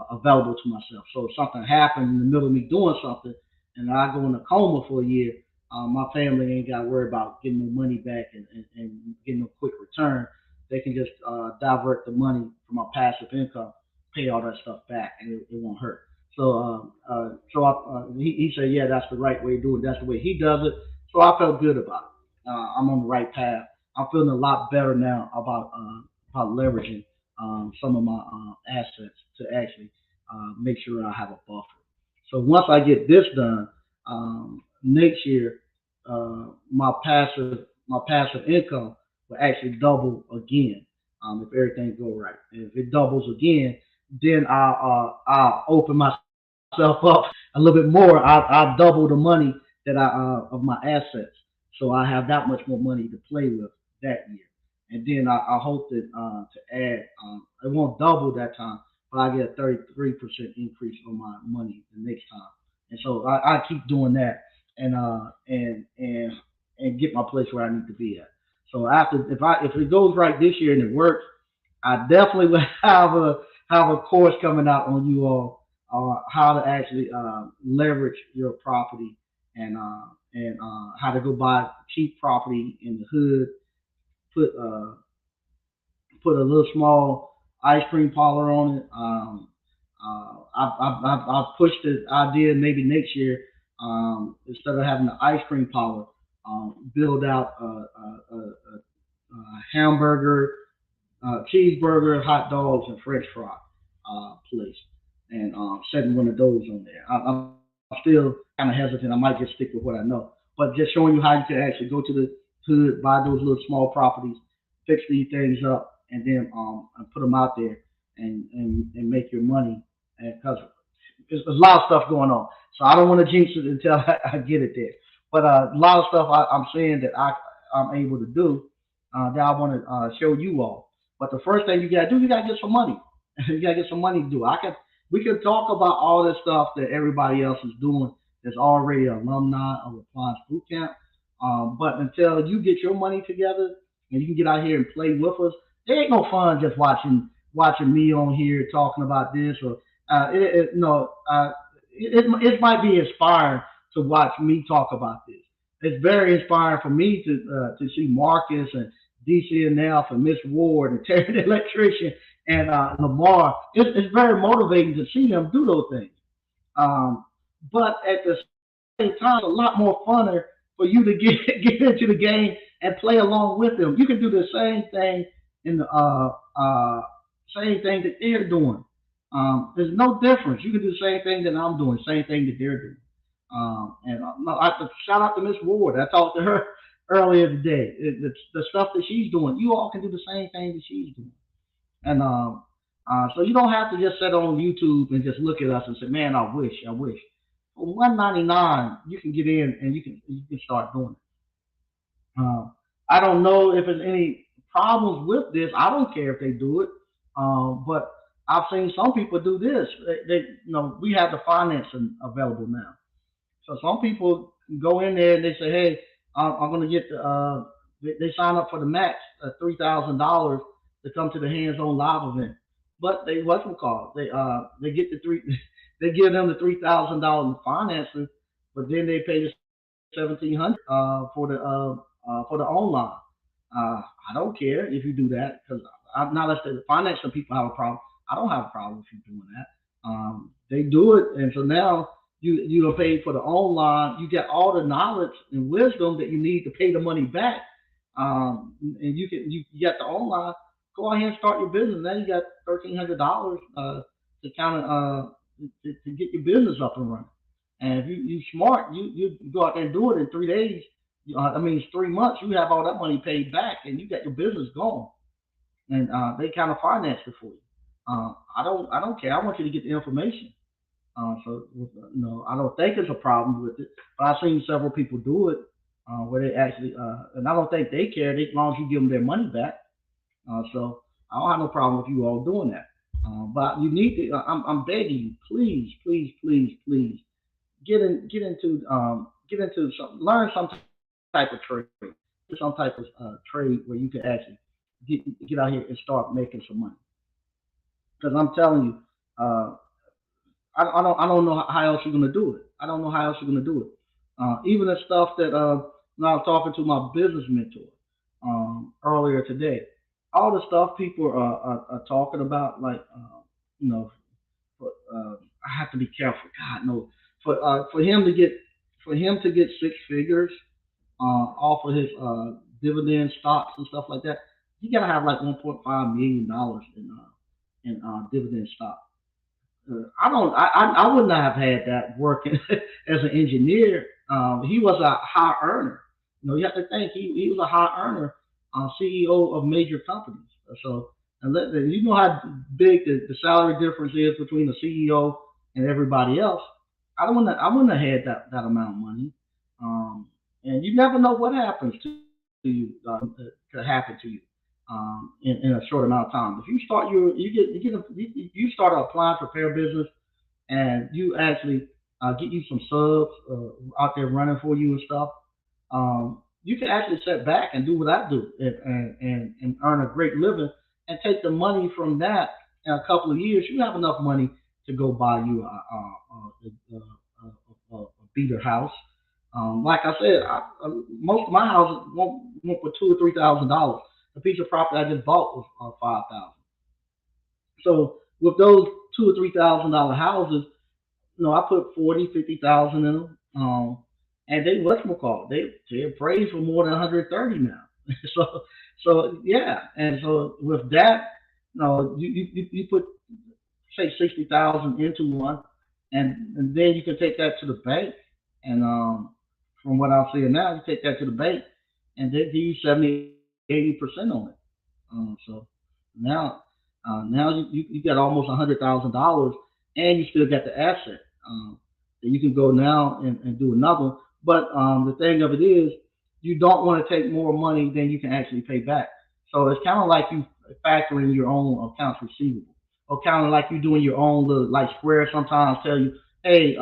available to myself. So if something happened in the middle of me doing something, and I go in a coma for a year, my family ain't got to worry about getting their money back and getting a quick return. They can just divert the money from my passive income, pay all that stuff back, and it won't hurt. He said, yeah, that's the right way to do it. That's the way he does it. So I felt good about it. I'm on the right path. I'm feeling a lot better now about leveraging some of my assets to actually make sure I have a buffer. So once I get this done, next year, my passive income will actually double again, if everything go right. And if it doubles again, then I'll open myself up a little bit more. I'll double the money that I of my assets, so I have that much more money to play with that year. And then I hope that to add, it won't double that time, but I get a 33% increase on my money the next time. And so I keep doing that, and get my place where I need to be at. So after, if it goes right this year and it works, I definitely will have a course coming out on you all, how to actually leverage your property, and how to go buy cheap property in the hood. Put a little small ice cream parlor on it. I've pushed the idea maybe next year, instead of having the ice cream parlor, build out a hamburger, cheeseburger, hot dogs, and French fry place, and setting one of those on there. I'm still kind of hesitant. I might just stick with what I know, but just showing you how you can actually go to the hood, buy those little small properties, fix these things up, and then put them out there, and make your money. Because there's a lot of stuff going on, so I don't want to jinx it until I get it there. But a lot of stuff I'm saying that I'm able to do, that I want to show you all. But the first thing you gotta do, you gotta get some money. You gotta get some money to do. We can talk about all this stuff that everybody else is doing. That's already alumni of Appliance Boot Camp. But until you get your money together and you can get out here and play with us, there ain't no fun just watching me on here talking about this, or no, it might be inspiring to watch me talk about this. It's very inspiring for me to see Marcus and DCNF and Miss Ward and Terry the electrician and Lamar. It's very motivating to see them do those things. Um, but at the same time, it's a lot more funner for you to get get into the game and play along with them. You can do the same thing in the same thing that they're doing. There's no difference. You can do the same thing that I'm doing, same thing that they're doing. And I have to shout out to Miss Ward. I talked to her earlier today. The stuff that she's doing, you all can do the same thing that she's doing. And so you don't have to just sit on YouTube and just look at us and say, "Man, I wish." For 199, you can get in and you can start doing it. I don't know if there's any problems with this. I don't care if they do it, but I've seen some people do this. We have the financing available now. So some people go in there and they say, "Hey, I'm going to get the." They sign up for the max, $3,000 to come to the hands-on live event, but they what's it called? They get the three, they give them the $3,000 in financing, but then they pay the 1,700 for the online. I don't care if you do that, because I'm not let's say the financial people have a problem. I don't have a problem if you're doing that. They do it, and so now you are paid for the online. You get all the knowledge and wisdom that you need to pay the money back. And you get the online. Go ahead and start your business. Now you got $1,300 to kind of to get your business up and running. And if you smart, you go out there and do it in 3 days. I mean, it's 3 months. You have all that money paid back, and you got your business going. And they kind of finance it for you. I don't care. I want you to get the information. So I don't think there's a problem with it, but I've seen several people do it, where they actually, and I don't think they care as long as you give them their money back. So I don't have no problem with you all doing that. But you need to. I'm begging you, please, please, please, please, get into some, learn some type of trade, some type of trade where you can actually get out here and start making some money. Because I'm telling you, uh, I don't know how else you're gonna do it. I don't know how else you're gonna do it. Even the stuff that when I was talking to my business mentor earlier today, all the stuff people are talking about, like you know, I have to be careful. God no, for him to get 6 figures off of his dividend stocks and stuff like that, you gotta have like $1.5 million in dividend stock. I don't. I would not have had that working as an engineer. He was a high earner. You have to think he was a high earner, CEO of major companies. So, and you know how big the salary difference is between the CEO and everybody else. I wouldn't have had that amount of money. Um, and you never know what happens to you, could happen to you, in a short amount of time. If you start you start an appliance repair business, and you actually get you some subs out there running for you and stuff, you can actually sit back and do what I do, and earn a great living, and take the money from that. In a couple of years, you have enough money to go buy you a beater house. Like I said, most of my houses went for $2,000 or $3,000. The piece of property I just bought was 5,000. So with those $2,000 or $3,000 houses, I put 40, 50,000 in them. And they whatchamacallit, they appraised for more than 130 now. so yeah, and so with that, you put say 60,000 into one, and then you can take that to the bank, and from what I'm seeing now, you take that to the bank, and they give you 70, 80% on it. So now, now you got almost $100,000, and you still got the asset. That you can go now and do another one. But the thing of it is, you don't want to take more money than you can actually pay back. So it's kind of like you factoring your own accounts receivable, or kind of like you doing your own little, like Square sometimes tell you, hey,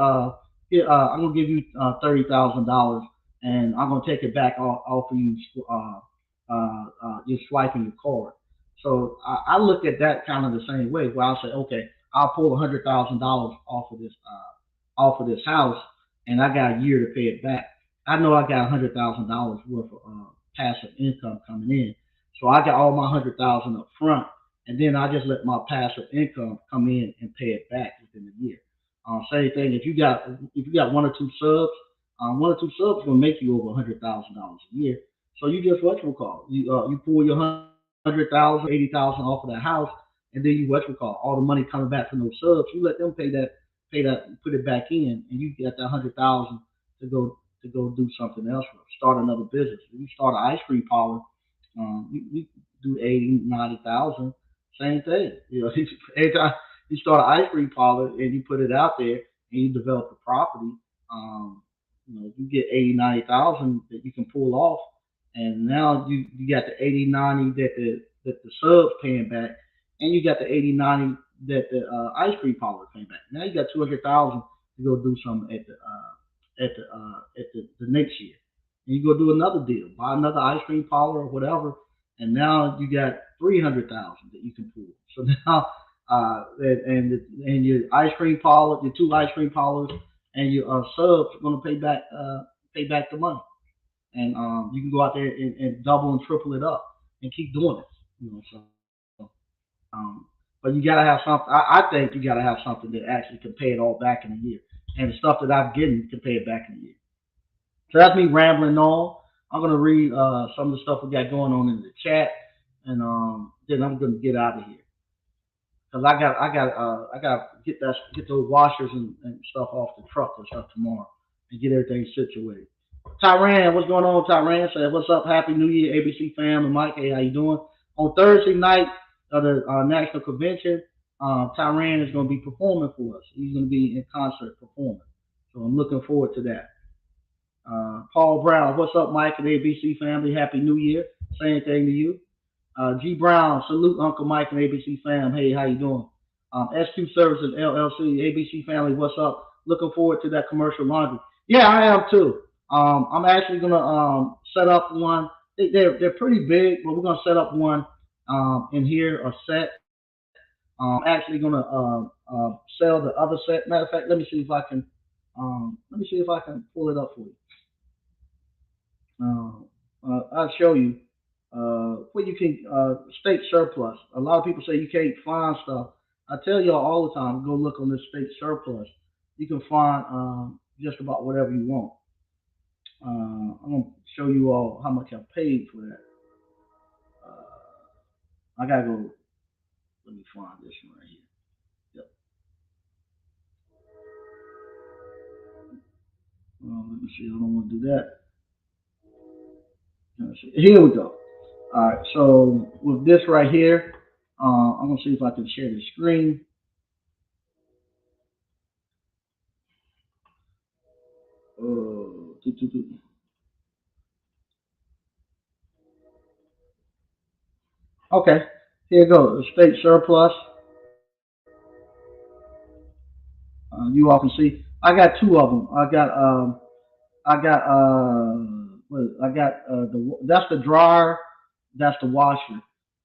here, I'm gonna give you $30,000, and I'm gonna take it back off of you, just swiping your card. So I look at that kind of the same way, where I'll say, okay, I'll pull $100,000 off of this house, and I got a year to pay it back. I know I got $100,000 worth of passive income coming in, so I got all my 100,000 up front, and then I just let my passive income come in and pay it back within a year. Same thing. If you got one or two subs gonna make you over $100,000 a year. So you just call you pull your 100,000, 80,000 off of that house, and then you all the money coming back from those subs. You let them pay that, put it back in, and you get that 100,000 to go do something else with, start another business. If you start an ice cream parlor, you do 80, 90,000, same thing. Every time you start an ice cream parlor and you put it out there and you develop the property, um, you get 80, 90,000 that you can pull off, and now you got the 80, 90 that the subs paying back, and you got the 80, 90 that the ice cream parlor paying back. Now you got 200,000 to go do something at the next year. And you go do another deal, buy another ice cream parlor or whatever, and now you got 300,000 that you can pull. So now, and your ice cream parlor, your two ice cream parlors, and your subs are going to pay back the money, and you can go out there and double and triple it up and keep doing it. Um, but you gotta have something. I think you gotta have something that actually can pay it all back in a year, and the stuff that I've getting can pay it back in a year. So that's me rambling on. I'm gonna read some of the stuff we got going on in the chat, and then I'm gonna get out of here because I got to get those washers and stuff off the truck and stuff tomorrow, and get everything situated. Tyran, what's going on? Tyran said, "What's up? Happy New Year, ABC fam." And Mike, hey, how you doing? On Thursday night of the national convention, Tyran is going to be performing for us. He's going to be in concert performing, so I'm looking forward to that. Paul Brown, what's up, Mike and ABC family? Happy New Year. Same thing to you. G Brown, salute Uncle Mike and ABC fam. Hey, how you doing? SQ Services LLC, ABC family, what's up? Looking forward to that commercial laundry. Yeah, I am too. I'm actually gonna set up one. They're pretty big, but we're gonna set up one in here, a set. Actually gonna sell the other set. Matter of fact, let me see if I can pull it up for you. I'll show you where you can state surplus. A lot of people say you can't find stuff. I tell y'all all the time, go look on this state surplus. You can find just about whatever you want. I'm gonna show you all how much I paid for that. I gotta go. Let me find this one right here. Yep. Let me see. I don't want to do that. Let's see. Here we go. All right. So with this right here, I'm gonna see if I can share the screen. Doo, doo, doo. Okay. Here you go. The state surplus. You all can see. I got two of them. I got I got that's the dryer, that's the washer.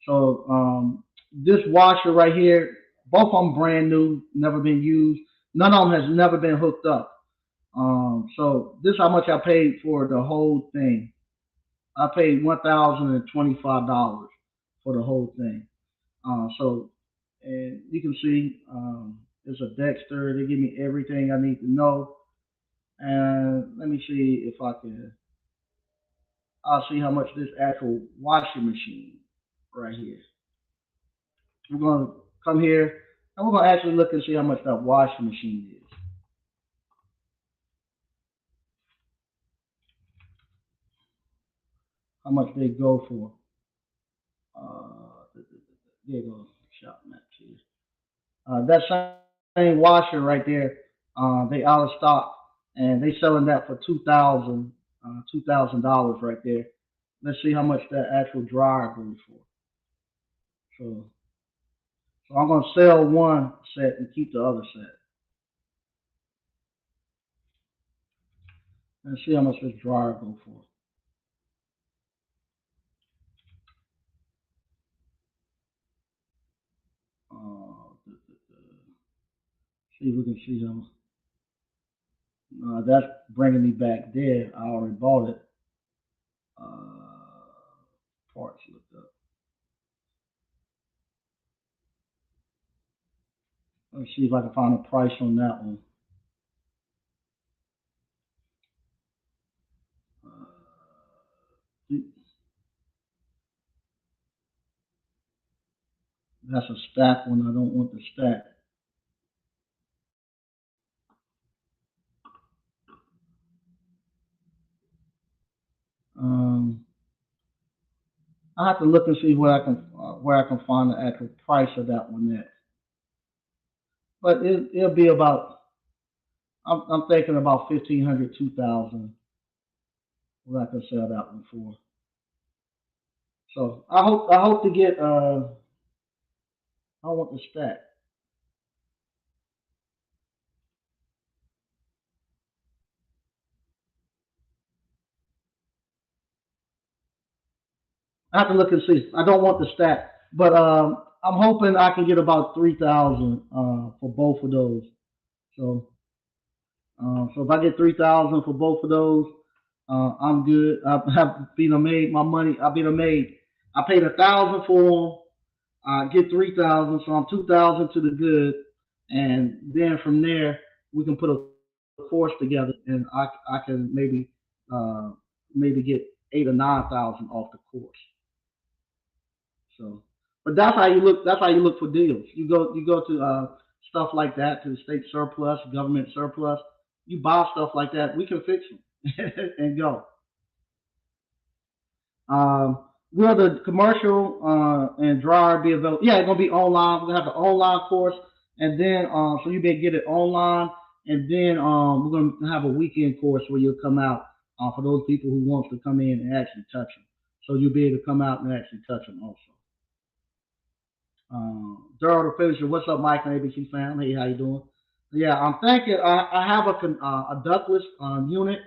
So this washer right here, both of them brand new, never been used. None of them has never been hooked up. So this is how much I paid for the whole thing. I paid $1,025 for the whole thing. So and you can see it's a Dexter. They give me everything I need to know. And let me see if I can. I'll see how much this actual washing machine right here. We're gonna come here and we're gonna actually look and see how much that washing machine is. How much they go for. There you go. Shop max here. That same washer right there, they out of stock and they selling that for $2,000 right there. Let's see how much that actual dryer goes for. So, so I'm gonna sell one set and keep the other set. And see how much this dryer go for. See if we can see how. That's bringing me back there. I already bought it. Uh, Parts looked up. Let's see if I can find a price on that one. Uh, that's a stack one. I don't want the stack. Um, I have to look and see where I can find the actual price of that one at. But it'll be about. I'm thinking about 1,500, 2,000. What I can sell that one for. So I hope to get I want the stack. I have to look and see. I don't want the stack, but I'm hoping I can get about 3,000 for both of those. So so if I get 3,000 for both of those, I'm good. I have been made my money. I've been made. I paid 1,000 for them. I get 3,000, so I'm 2,000 to the good, and then from there we can put a course together, and I can uh, maybe get 8 or 9,000 off the course. So, but that's how you look. That's how you look for deals. You go to stuff like that, to the state surplus, government surplus. You buy stuff like that. We can fix them and go. Will the commercial and dryer be available? Yeah, it's gonna be online. We're gonna have the online course, and then so you may get it online, and then we're gonna have a weekend course where you'll come out for those people who wants to come in and actually touch them. So you'll be able to come out and actually touch them also. Daryl the Finisher, what's up, Mike and ABC fam? Hey, how you doing? Yeah, I'm thinking I have a ductless unit,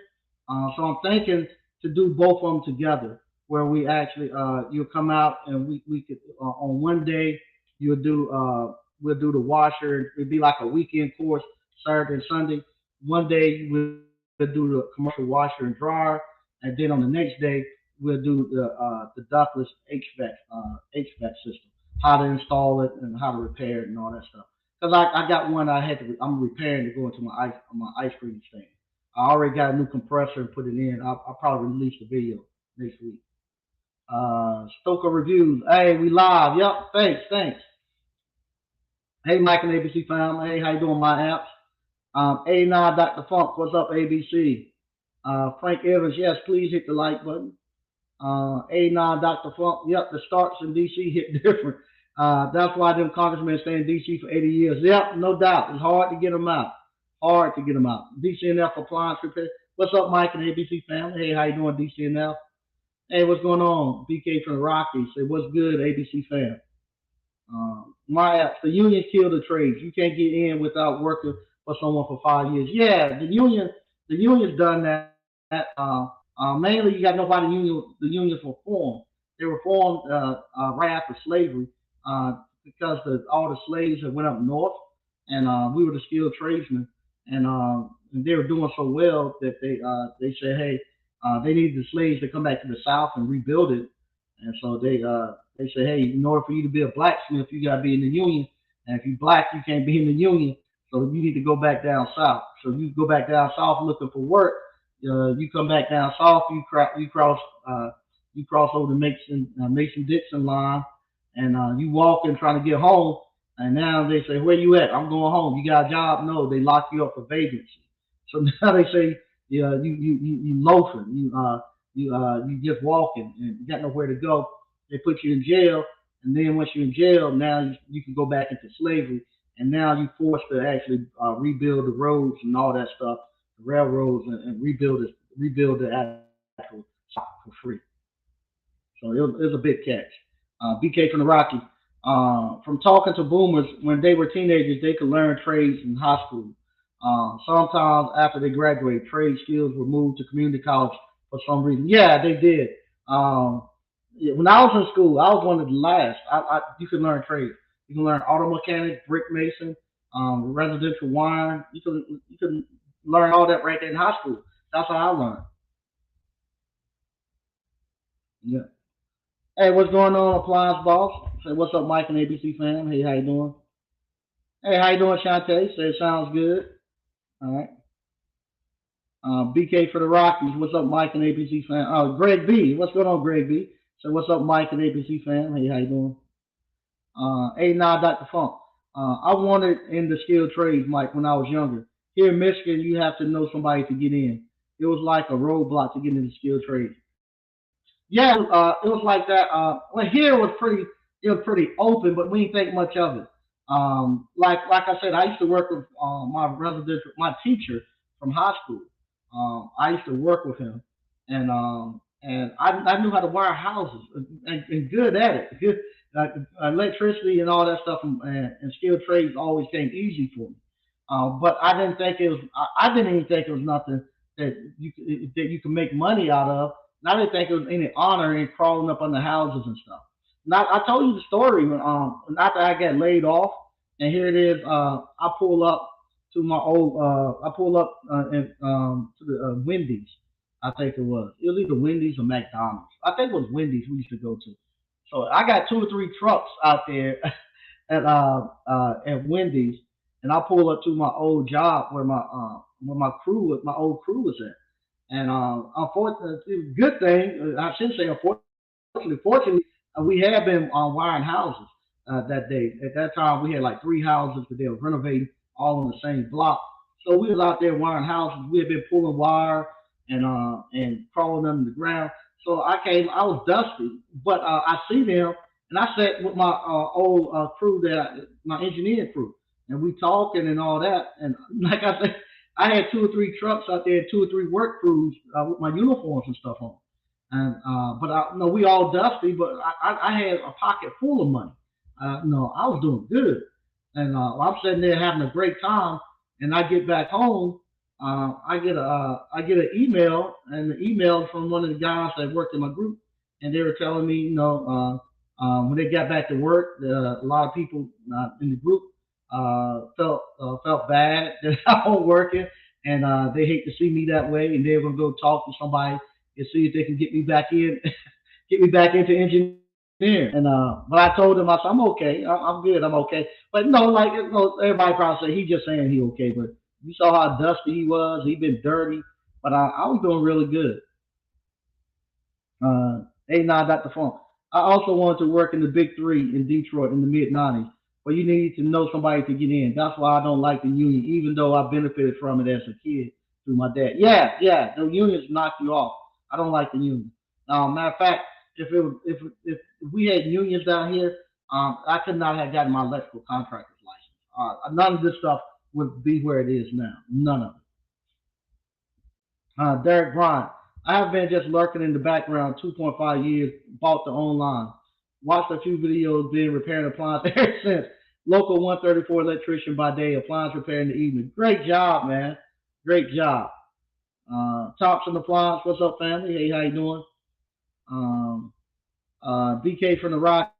so I'm thinking to do both of them together, where we actually you'll come out and we could on one day you'll do we'll do the washer. It'd be like a weekend course, Saturday and Sunday. One day we'll do the commercial washer and dryer, and then on the next day we'll do the ductless HVAC system, how to install it and how to repair it and all that stuff. Because I got one I had to I'm repairing to go into my ice cream stand. I already got a new compressor and put it in. I'll probably release the video next week. Stoker reviews. Hey, we live. Yep. Thanks. Hey, Mike and ABC fam. Hey, how you doing, my apps? 89 Dr. Funk. What's up, ABC? Frank Evans, yes, please hit the like button. A9 Dr. Funk, yep, the starts in DC hit different. That's why them congressmen stay in DC for 80 years. Yep, no doubt. It's hard to get them out. Hard to get them out. DCNF Appliance Repair. What's up, Mike and ABC family? Hey, how you doing, DCNF? Hey, what's going on? BK from the Rockies. Say, what's good, ABC fam? My apps, the union killed the trades. You can't get in without working for someone for 5 years. Yeah, the union's done that. Mainly, you got nobody union. The unions were formed. They were formed right after slavery because all the slaves that went up north, and we were the skilled tradesmen, and they were doing so well that they said, hey, they needed the slaves to come back to the south and rebuild it, and so they said, hey, in order for you to be a blacksmith, you got to be in the union, and if you're black, you can't be in the union, so you need to go back down south. So you go back down south looking for work. You come back down south, you cross over the Mason Dixon line, and you walk in trying to get home. And now they say, where you at? I'm going home. You got a job? No, they lock you up for vagrancy. So now they say, yeah, you loafing, you just walking, and you got nowhere to go. They put you in jail, and then once you're in jail, now you can go back into slavery, and now you're forced to actually rebuild the roads and all that stuff, the railroads, and rebuild the actual for free. So it was a big catch. BK from the Rocky. From talking to boomers, when they were teenagers, they could learn trades in high school. Sometimes after they graduate, trade skills were moved to community college for some reason. Yeah, they did. Yeah, when I was in school, I was one of the last. You could learn trades. You can learn auto mechanic, brick mason, residential wiring. You can learn all that right there in high school. That's how I learned. Yeah. Hey, what's going on, Appliance Boss? Say, what's up, Mike and ABC fam? Hey, how you doing? Hey, how you doing, Shantae? Say, it sounds good. All right. BK for the Rockies. What's up, Mike and ABC fam? Greg B. What's going on, Greg B? So, what's up, Mike and ABC fam? Hey, how you doing? Hey, nah, Dr. Funk. I wanted in the skilled trades, Mike, when I was younger. Here in Michigan, you have to know somebody to get in. It was like a roadblock to get into the skilled trades. Yeah, it was like that. Well, here it was pretty open, but we didn't think much of it. Like I said, I used to work with my teacher from high school. I used to work with him, and I knew how to wire houses and good at it. Good, electricity and all that stuff, and skilled trades always came easy for me. But I didn't think it was. I didn't even think it was nothing that you can make money out of. And I didn't think it was any honor in crawling up on the houses and stuff. Now I told you the story when after I got laid off, and here it is. I pull up to my old. I pull up to the Wendy's. I think it was. It was either Wendy's or McDonald's. I think it was Wendy's we used to go to. So I got two or three trucks out there at Wendy's, and I pull up to my old job where my old crew was at. And unfortunately, good thing I shouldn't say unfortunately. Fortunately, we had been wiring houses that day. At that time, we had like three houses that they were renovating all on the same block. So we was out there wiring houses. We had been pulling wire and crawling under the ground. So I came. I was dusty, but I see them, and I sat with my old crew my engineering crew, and we talking and all that. And like I said, I had two or three trucks out there, two or three work crews with my uniforms and stuff on. And but no, we all dusty, but I had a pocket full of money. No, I was doing good, and I'm sitting there having a great time. And I get back home, I get an email, and the email from one of the guys that worked in my group, and they were telling me, when they got back to work, a lot of people in the group felt bad that I was working, and they hate to see me that way, and they were gonna go talk to somebody and see if they can get me back in, get me back into engineering. And but I told him, I said, I'm okay, I'm good, I'm okay. But no, like everybody probably say he just saying he okay, but you saw how dusty he was. He been dirty, but I was doing really good. Hey, now Dr. Funk. I also wanted to work in the Big Three in Detroit in the mid '90s, but you need to know somebody to get in. That's why I don't like the union, even though I benefited from it as a kid. through my dad. Yeah, yeah, the unions knock you off. I don't like the union. Matter of fact, if we had unions down here, I could not have gotten my electrical contractor's license. None of this stuff would be where it is now. None of it. Derek Bryant. I have been just lurking in the background 2.5 years, bought the online. Watched a few videos, been repairing appliances ever since. Local 134 electrician by day, appliance repair in the evening. Great job, man. Great job. Thompson Appliance, what's up, family? Hey, how you doing? Um, BK from the Rockies.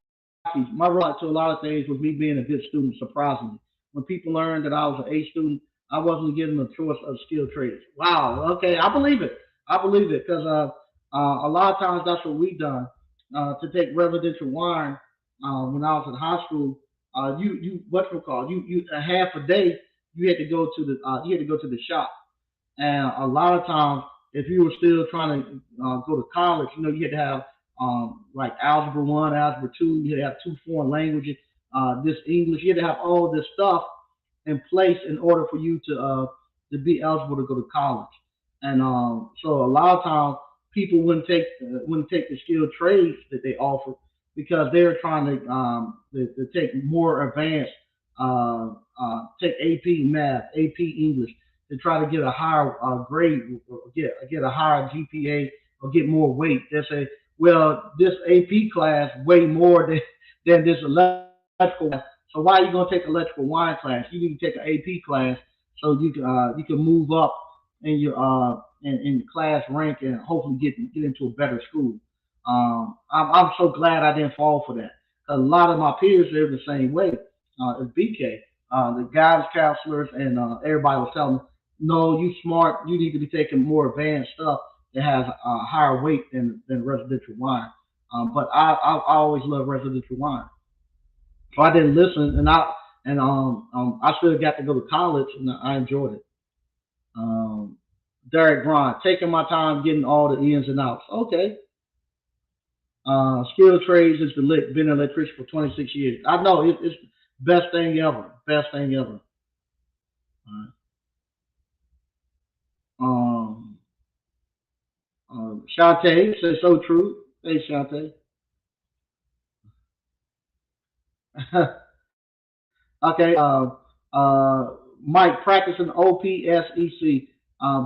My road to a lot of things was me being a good student, surprisingly. When people learned that I was an A student, I wasn't given a choice of skilled trades. Wow, okay, I believe it. I believe it because a lot of times that's what we done. To take residential wine when I was in high school, you what's it called? You a half a day you had to go to the shop. And a lot of times, if you were still trying to go to college, you had to have like algebra one, algebra two. You had to have two foreign languages, this English. You had to have all this stuff in place in order for you to be eligible to go to college. And so a lot of times people wouldn't take the skilled trades that they offer because they're trying to take more advanced, take AP math, AP English to try to get a higher grade, or get a higher GPA, or get more weight. They say, well, this AP class way more than this electrical. So why are you going to take electrical wine class? You need to take an AP class so you can move up in your in class rank and hopefully get into a better school. I'm so glad I didn't fall for that. A lot of my peers they're the same way as BK. The guidance counselors and everybody was telling me, no, you smart. You need to be taking more advanced stuff that has a higher weight than residential wine. But I always love residential wine. So I didn't listen, and I still got to go to college, and I enjoyed it. Um, Derek Braun, taking my time getting all the ins and outs. Okay. Skilled trades is the been an electrician for 26 years. I know it's best thing ever. Best thing ever. Um, Shantae says so true. Hey, Shantae. Okay. Mike practicing OPSEC.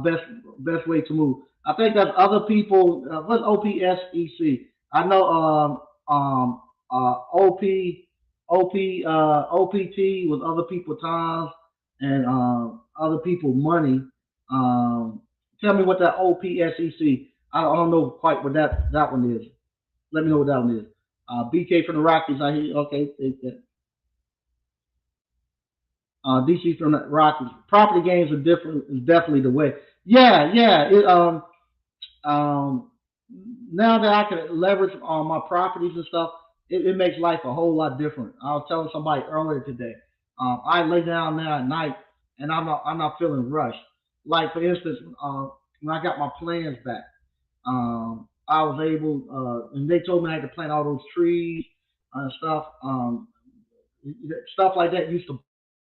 Best way to move. I think that's other people. What's OPSEC? I know OPT was other people times and other people money. Um, Tell me what that OPSEC. I don't know quite what that one is. Let me know what that one is. BK from the Rockies. I hear. Okay. DC from the Rockies. Property games are different. Is definitely the way. Yeah, yeah. Um, Now that I can leverage on my properties and stuff, it makes life a whole lot different. I was telling somebody earlier today. I lay down there at night and I'm not feeling rushed. Like for instance, when I got my plans back, I was able, and they told me I had to plant all those trees and stuff. Stuff like that used to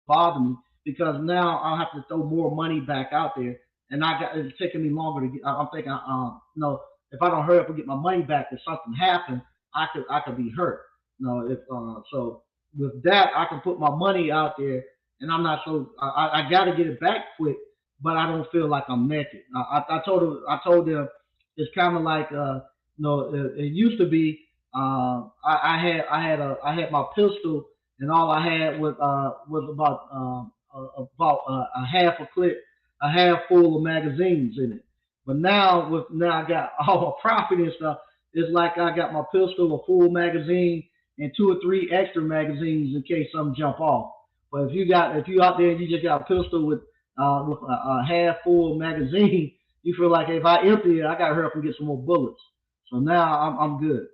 bother me because now I'll have to throw more money back out there, and it's taking me longer to get. I'm thinking, if I don't hurry up and get my money back, if something happened, I could be hurt. If so with that, I can put my money out there, and I'm not so I got to get it back quick, but I don't feel like I'm naked. I told them it's kind of like it used to be. I had my pistol and all I had was about a half a clip, a half full of magazines in it. But now I got all my property and stuff. It's like I got my pistol, a full magazine, and two or three extra magazines in case something jump off. But if you out there and you just got a pistol with a half full magazine, you feel like if I empty it, I gotta hurry up and get some more bullets. So now I'm good.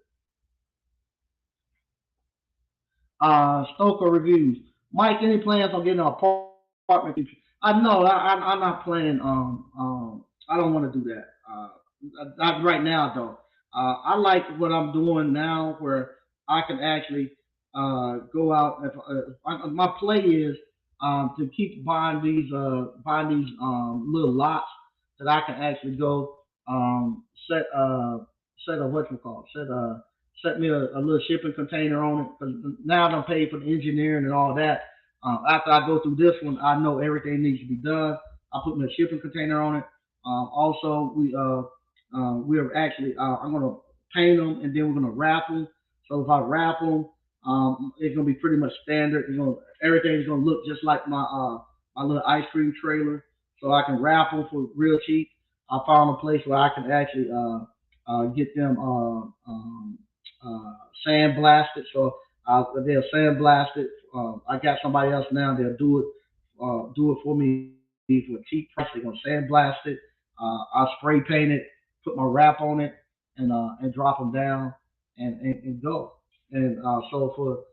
Stoker reviews. Mike, any plans on getting an apartment? I know I'm not planning. I don't want to do that. Not right now though. I like what I'm doing now, where I can actually go out. My play is to keep buying these little lots. that I can actually go set set a what you call set me a little shipping container on it. Because now I'm paid for the engineering and all that. After I go through this one, I know everything needs to be done. I put me a shipping container on it. Also, we're actually I'm gonna paint them and then we're gonna wrap them. So if I wrap them, it's gonna be pretty much standard. Everything's gonna look just like my little ice cream trailer. So I can wrap them for real cheap. I found a place where I can actually get them sandblasted. So they'll sandblast it. I got somebody else now. They'll do it for me for a cheap price. They're gonna sandblast it. I'll spray paint it, put my wrap on it, and drop them down and go. And so for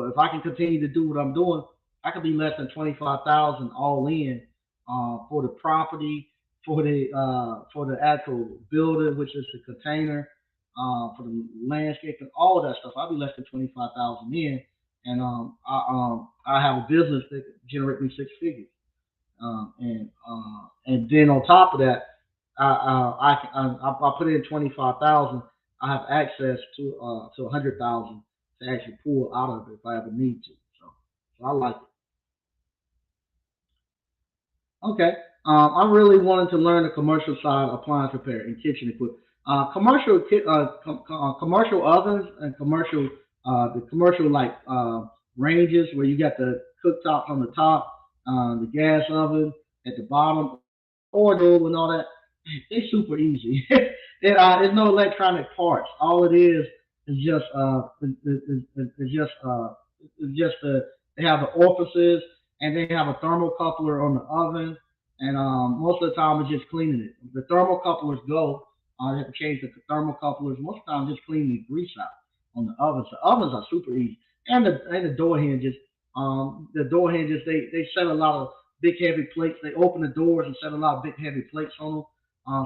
if I can continue to do what I'm doing, I could be less than 25,000 all in for the property, for the actual building, which is the container, for the landscape and all of that stuff. I'll be less than 25,000 in, and I have a business that could generate me six figures. And then on top of that, I put in 25,000. I have access to 100,000 to actually pull out of it if I ever need to. So I like it. Okay. I really wanted to learn the commercial side of appliance repair and kitchen equipment. Commercial ovens and commercial like ranges where you got the cooktops on the top, the gas oven at the bottom, or door and all that. It's super easy. There's no electronic parts. All it is just is just it's just they have the orifices and they have a thermocoupler on the oven, and most of the time it's just cleaning it. The thermocouplers go. You have to change the thermocouplers. Most of the time, just clean the grease out on the ovens. The ovens are super easy, and the door hinges. The door hinges they set a lot of big heavy plates. They open the doors and set a lot of big heavy plates on them.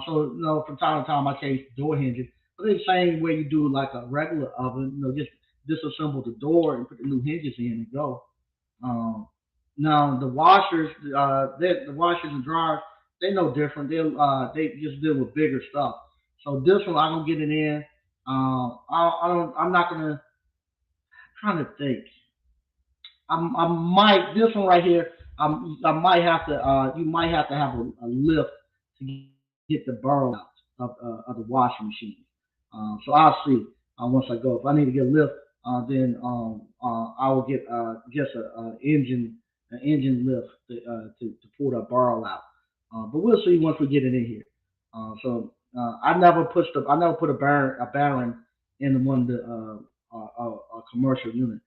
So from time to time I change the door hinges. But it's the same way you do like a regular oven. Just disassemble the door and put the new hinges in and go. Um, Now the washers, the washers and dryers, they no different. They just deal with bigger stuff. So this one I'm gonna get it in. I don't. I'm not gonna. Trying to think. I might this one right here. I might have to. You might have to have a lift to get the burrow out of the washing machine. So I'll see once I go. If I need to get a lift, then I will get just an engine lift to pull that barrel out. But we'll see once we get it in here. I never put a bearing in one of the commercial unit.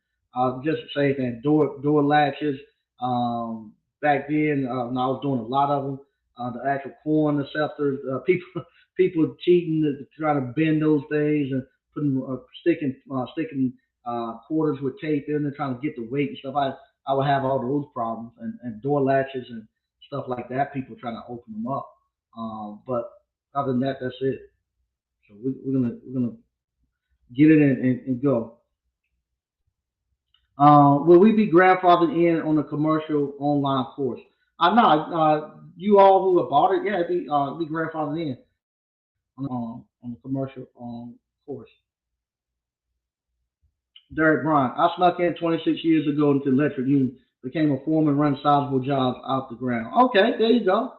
Just to say that door latches. Back then, when I was doing a lot of them, the actual corn receptors, people cheating to try to bend those things and putting sticking quarters with tape in there trying to get the weight and stuff. I would have all those problems and door latches and stuff like that. People trying to open them up. But other than that, that's it. So we're gonna get it in and go. Will we be grandfathered in on a commercial online course? I know you all who have bought it, yeah, be grandfathered in on the commercial course. Derek Bryant, I snuck in 26 years ago into electric union, became a foreman, run sizable jobs out the ground. Okay, there you go.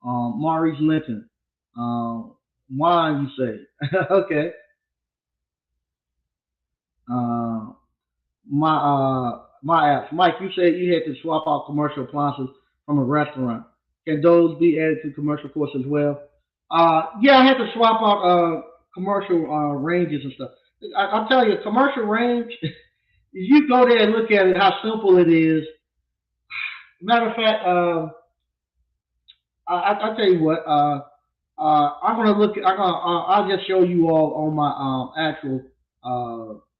Maurice Linton, wine, you say? Okay. Uh, my apps. Mike, you said you had to swap out commercial appliances from a restaurant. Can those be added to commercial course as well? Yeah, I had to swap out commercial ranges and stuff. I'll tell you, commercial range. If you go there and look at it, how simple it is. Matter of fact, I'll tell you what. I'm gonna look. I'll just show you all on my actual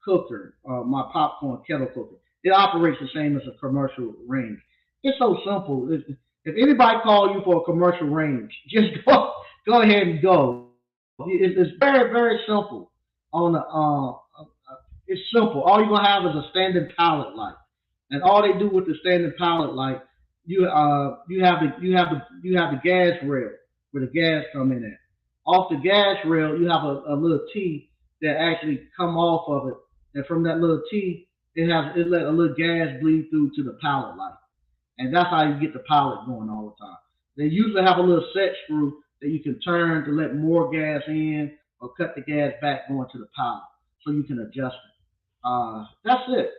cooker, my popcorn kettle cooker. It operates the same as a commercial range. It's so simple. If anybody call you for a commercial range, just go ahead and go. It's very very simple. On the it's simple. All you're gonna have is a standing pallet light, and all they do with the standing pallet light, you have the gas rail. where the gas come in at. Off the gas rail, you have a little T that actually come off of it, and from that little T, it let a little gas bleed through to the pallet light, and that's how you get the pallet going all the time. They usually have a little set screw that you can turn to let more gas in or cut the gas back going to the pallet, so you can adjust it. That's it.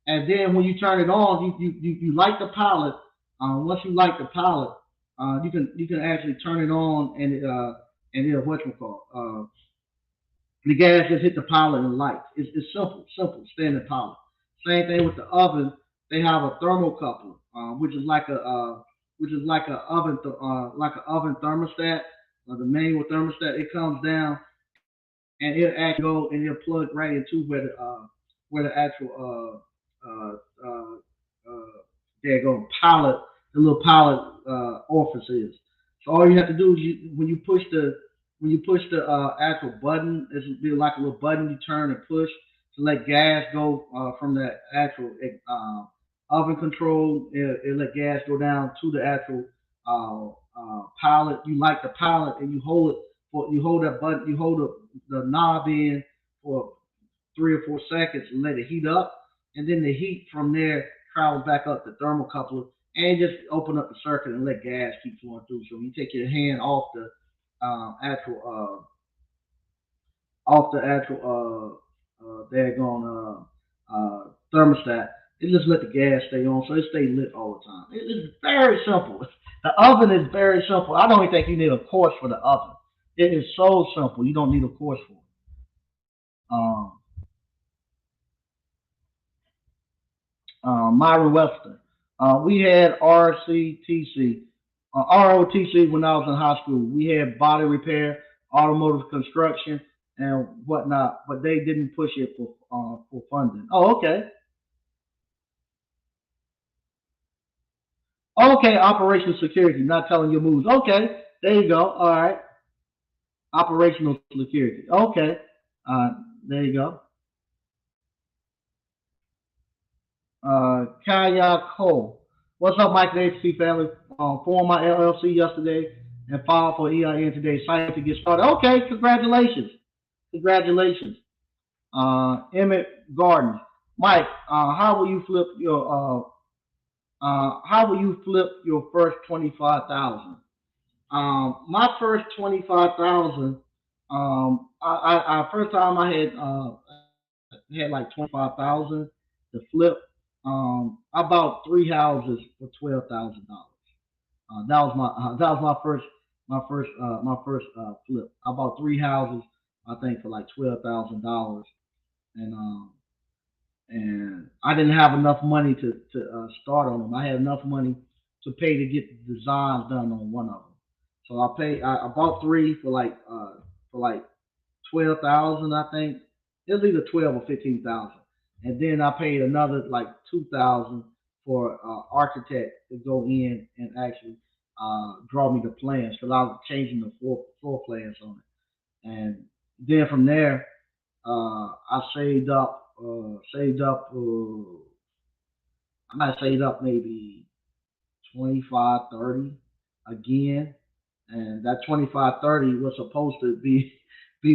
And then when you turn it on, you light the pallet. Once you light the pallet, you can actually turn it on and it'll what you call the gas just hit the pallet and lights. It's simple standard pallet. Same thing with the oven. They have a thermocouple, which is like an oven thermostat, the manual thermostat. It comes down and it'll actually go and it'll plug right into where the actual uh uh there go pallet, the little pallet orifice is. So all you have to do is when you push the actual button, it's be like a little button you turn and push to let gas go from that actual oven control. It let gas go down to the actual pallet. You light the pallet and you hold that button, you hold the knob in for 3 or 4 seconds and let it heat up, and then the heat from there travels back up the thermocouple and just open up the circuit and let gas keep flowing through. So when you take your hand off the actual daggone thermostat, it just let the gas stay on, so it stays lit all the time. It's very simple. The oven is very simple. I don't even think you need a course for the oven. It is so simple. You don't need a course for it. Myra Webster. We had ROTC when I was in high school. We had body repair, automotive construction, and whatnot, but they didn't push it for funding. Oh, okay. Okay, operational security, not telling your moves. Okay, there you go. All right, operational security. Okay, uh, there you go. Kaya Cole. What's up, Mike and HC family? Formed my LLC yesterday and filed for EIN today. Excited to get started. Okay, congratulations. Congratulations. Emmett Gardens. Mike, how will you flip your first 25,000? My first 25,000, first time I had like 25,000 to flip. I bought three houses for $12,000. That was my first flip. I bought three houses, I think, for like $12,000, and I didn't have enough money to start on them. I had enough money to pay to get the designs done on one of them. So I bought three for like 12,000, I think. It was either 12 or 15,000, and then I paid another like 2,000 for architect to go in and actually draw me the plans because I was changing the floor plans on it. And then from there, I saved up. I might have saved up maybe 25, 30 again, and that 25, 30 was supposed to be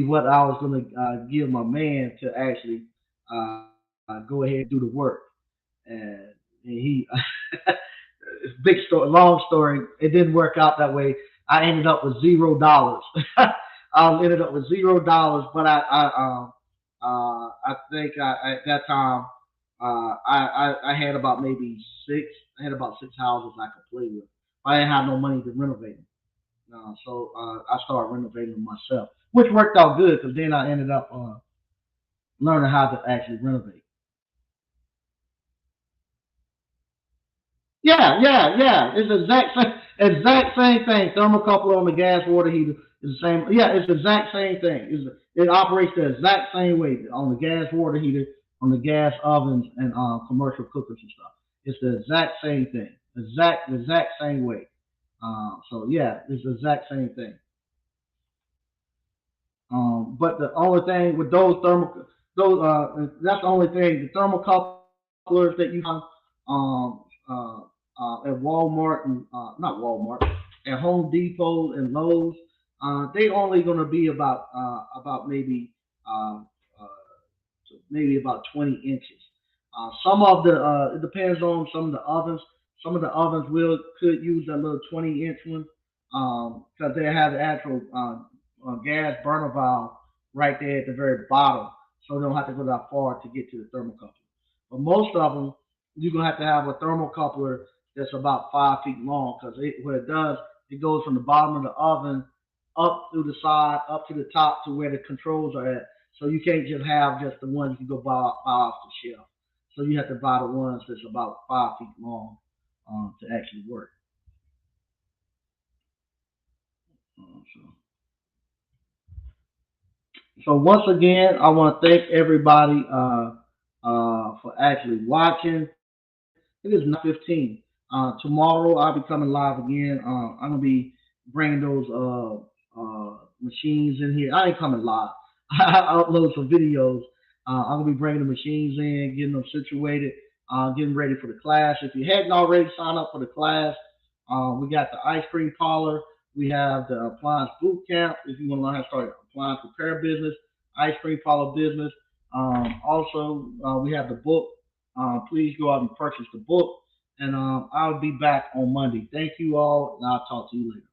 what I was gonna give my man to actually go ahead and do the work. And he big story, long story. It didn't work out that way. I ended up with $0. I ended up with $0, but I think at that time I had about maybe six. I had about six houses I could play with. I didn't have no money to renovate them, so I started renovating them myself, which worked out good because then I ended up learning how to actually renovate. Yeah, yeah, yeah. It's the exact same thing. Thermocouple on the gas water heater is the same. Yeah, it's the exact same thing. It operates the exact same way on the gas water heater, on the gas ovens, and commercial cookers and stuff. It's the exact same thing. The exact same way. So yeah, it's the exact same thing. But the only thing with those that's the only thing. The thermocouplers that you find um, at Walmart and not Walmart. At Home Depot and Lowe's, they only going to be about uh, uh, maybe about 20 inches. Some of the it depends on some of the ovens. Some of the ovens will could use that little 20-inch one because they have the actual gas burner valve right there at the very bottom, so they don't have to go that far to get to the thermocouple. But most of them, you're gonna have to have a thermocoupler that's about 5 feet long because what it does, it goes from the bottom of the oven up through the side, up to the top to where the controls are at. So you can't just have just the one you can go buy off the shelf. So you have to buy the ones that's about 5 feet long to actually work. So once again, I want to thank everybody for actually watching. It is 9:15. Tomorrow I'll be coming live again. I'm gonna be bringing those machines in here. I ain't coming live. I upload some videos. I'm gonna be bringing the machines in, getting them situated, getting ready for the class. If you hadn't already signed up for the class, we got the ice cream parlor. We have the appliance boot camp. If you want to learn how to start an appliance repair business, ice cream parlor business. Also, we have the book. Please go out and purchase the book. And I'll be back on Monday. Thank you all, and I'll talk to you later.